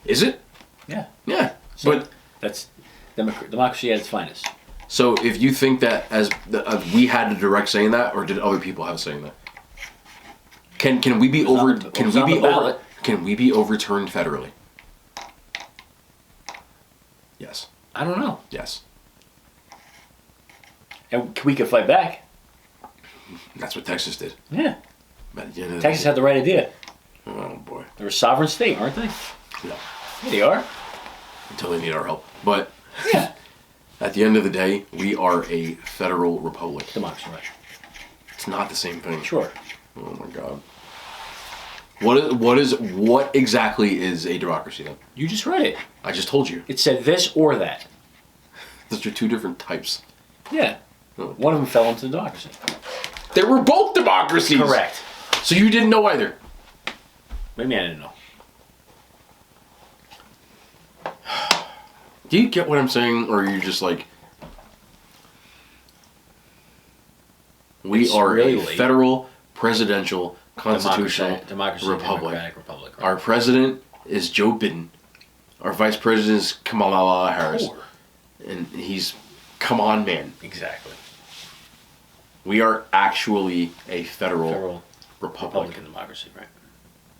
Is it? Yeah. Yeah. So But that's democracy at its finest. so if you think that as we had a direct say in that, or did other people have a say in that? Can we be over? Can we be over? Can we be overturned federally? Yes. I don't know. Yes. And we could fight back. That's what Texas did. Yeah. But at the end of the Texas day- had the right idea. Oh boy. They're a sovereign state, aren't they? No. Yeah, they are. Until they need our help. But Yeah. at the end of the day, we are a federal republic. Democracy, right? It's not the same thing. Sure. Oh my god. What exactly is a democracy then? You just read it. I just told you. It said this or that. Those are two different types. Yeah. Oh. One of them fell into democracy. They were both democracies. Correct. So you didn't know either. Maybe I didn't know. Do you get what I'm saying, or are you just like, we It's are really a late. federal, presidential, constitutional Democracy, republic. democratic republic. Right? Our president is Joe Biden. Our vice president is Kamala Harris. Poor. And he's, come on, man. Exactly. We are actually a federal, Federal republic. Republican democracy, right?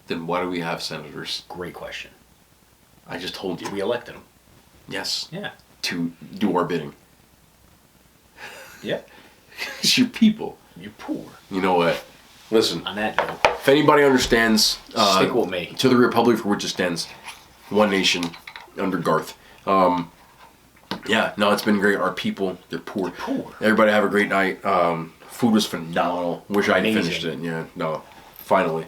Then why do we have senators? Great question. I just told you. We elected them. Yes. Yeah. To do our bidding. Yep. It's your people. You're poor. You know what? Listen, On that note, if anybody understands stick with me. to the republic for which it stands, one nation under Garth. Yeah, no, it's been great. Our people, they're poor. Poor. Everybody have a great night. Food was phenomenal. Wish I had Amazing. finished it. Yeah, no, finally.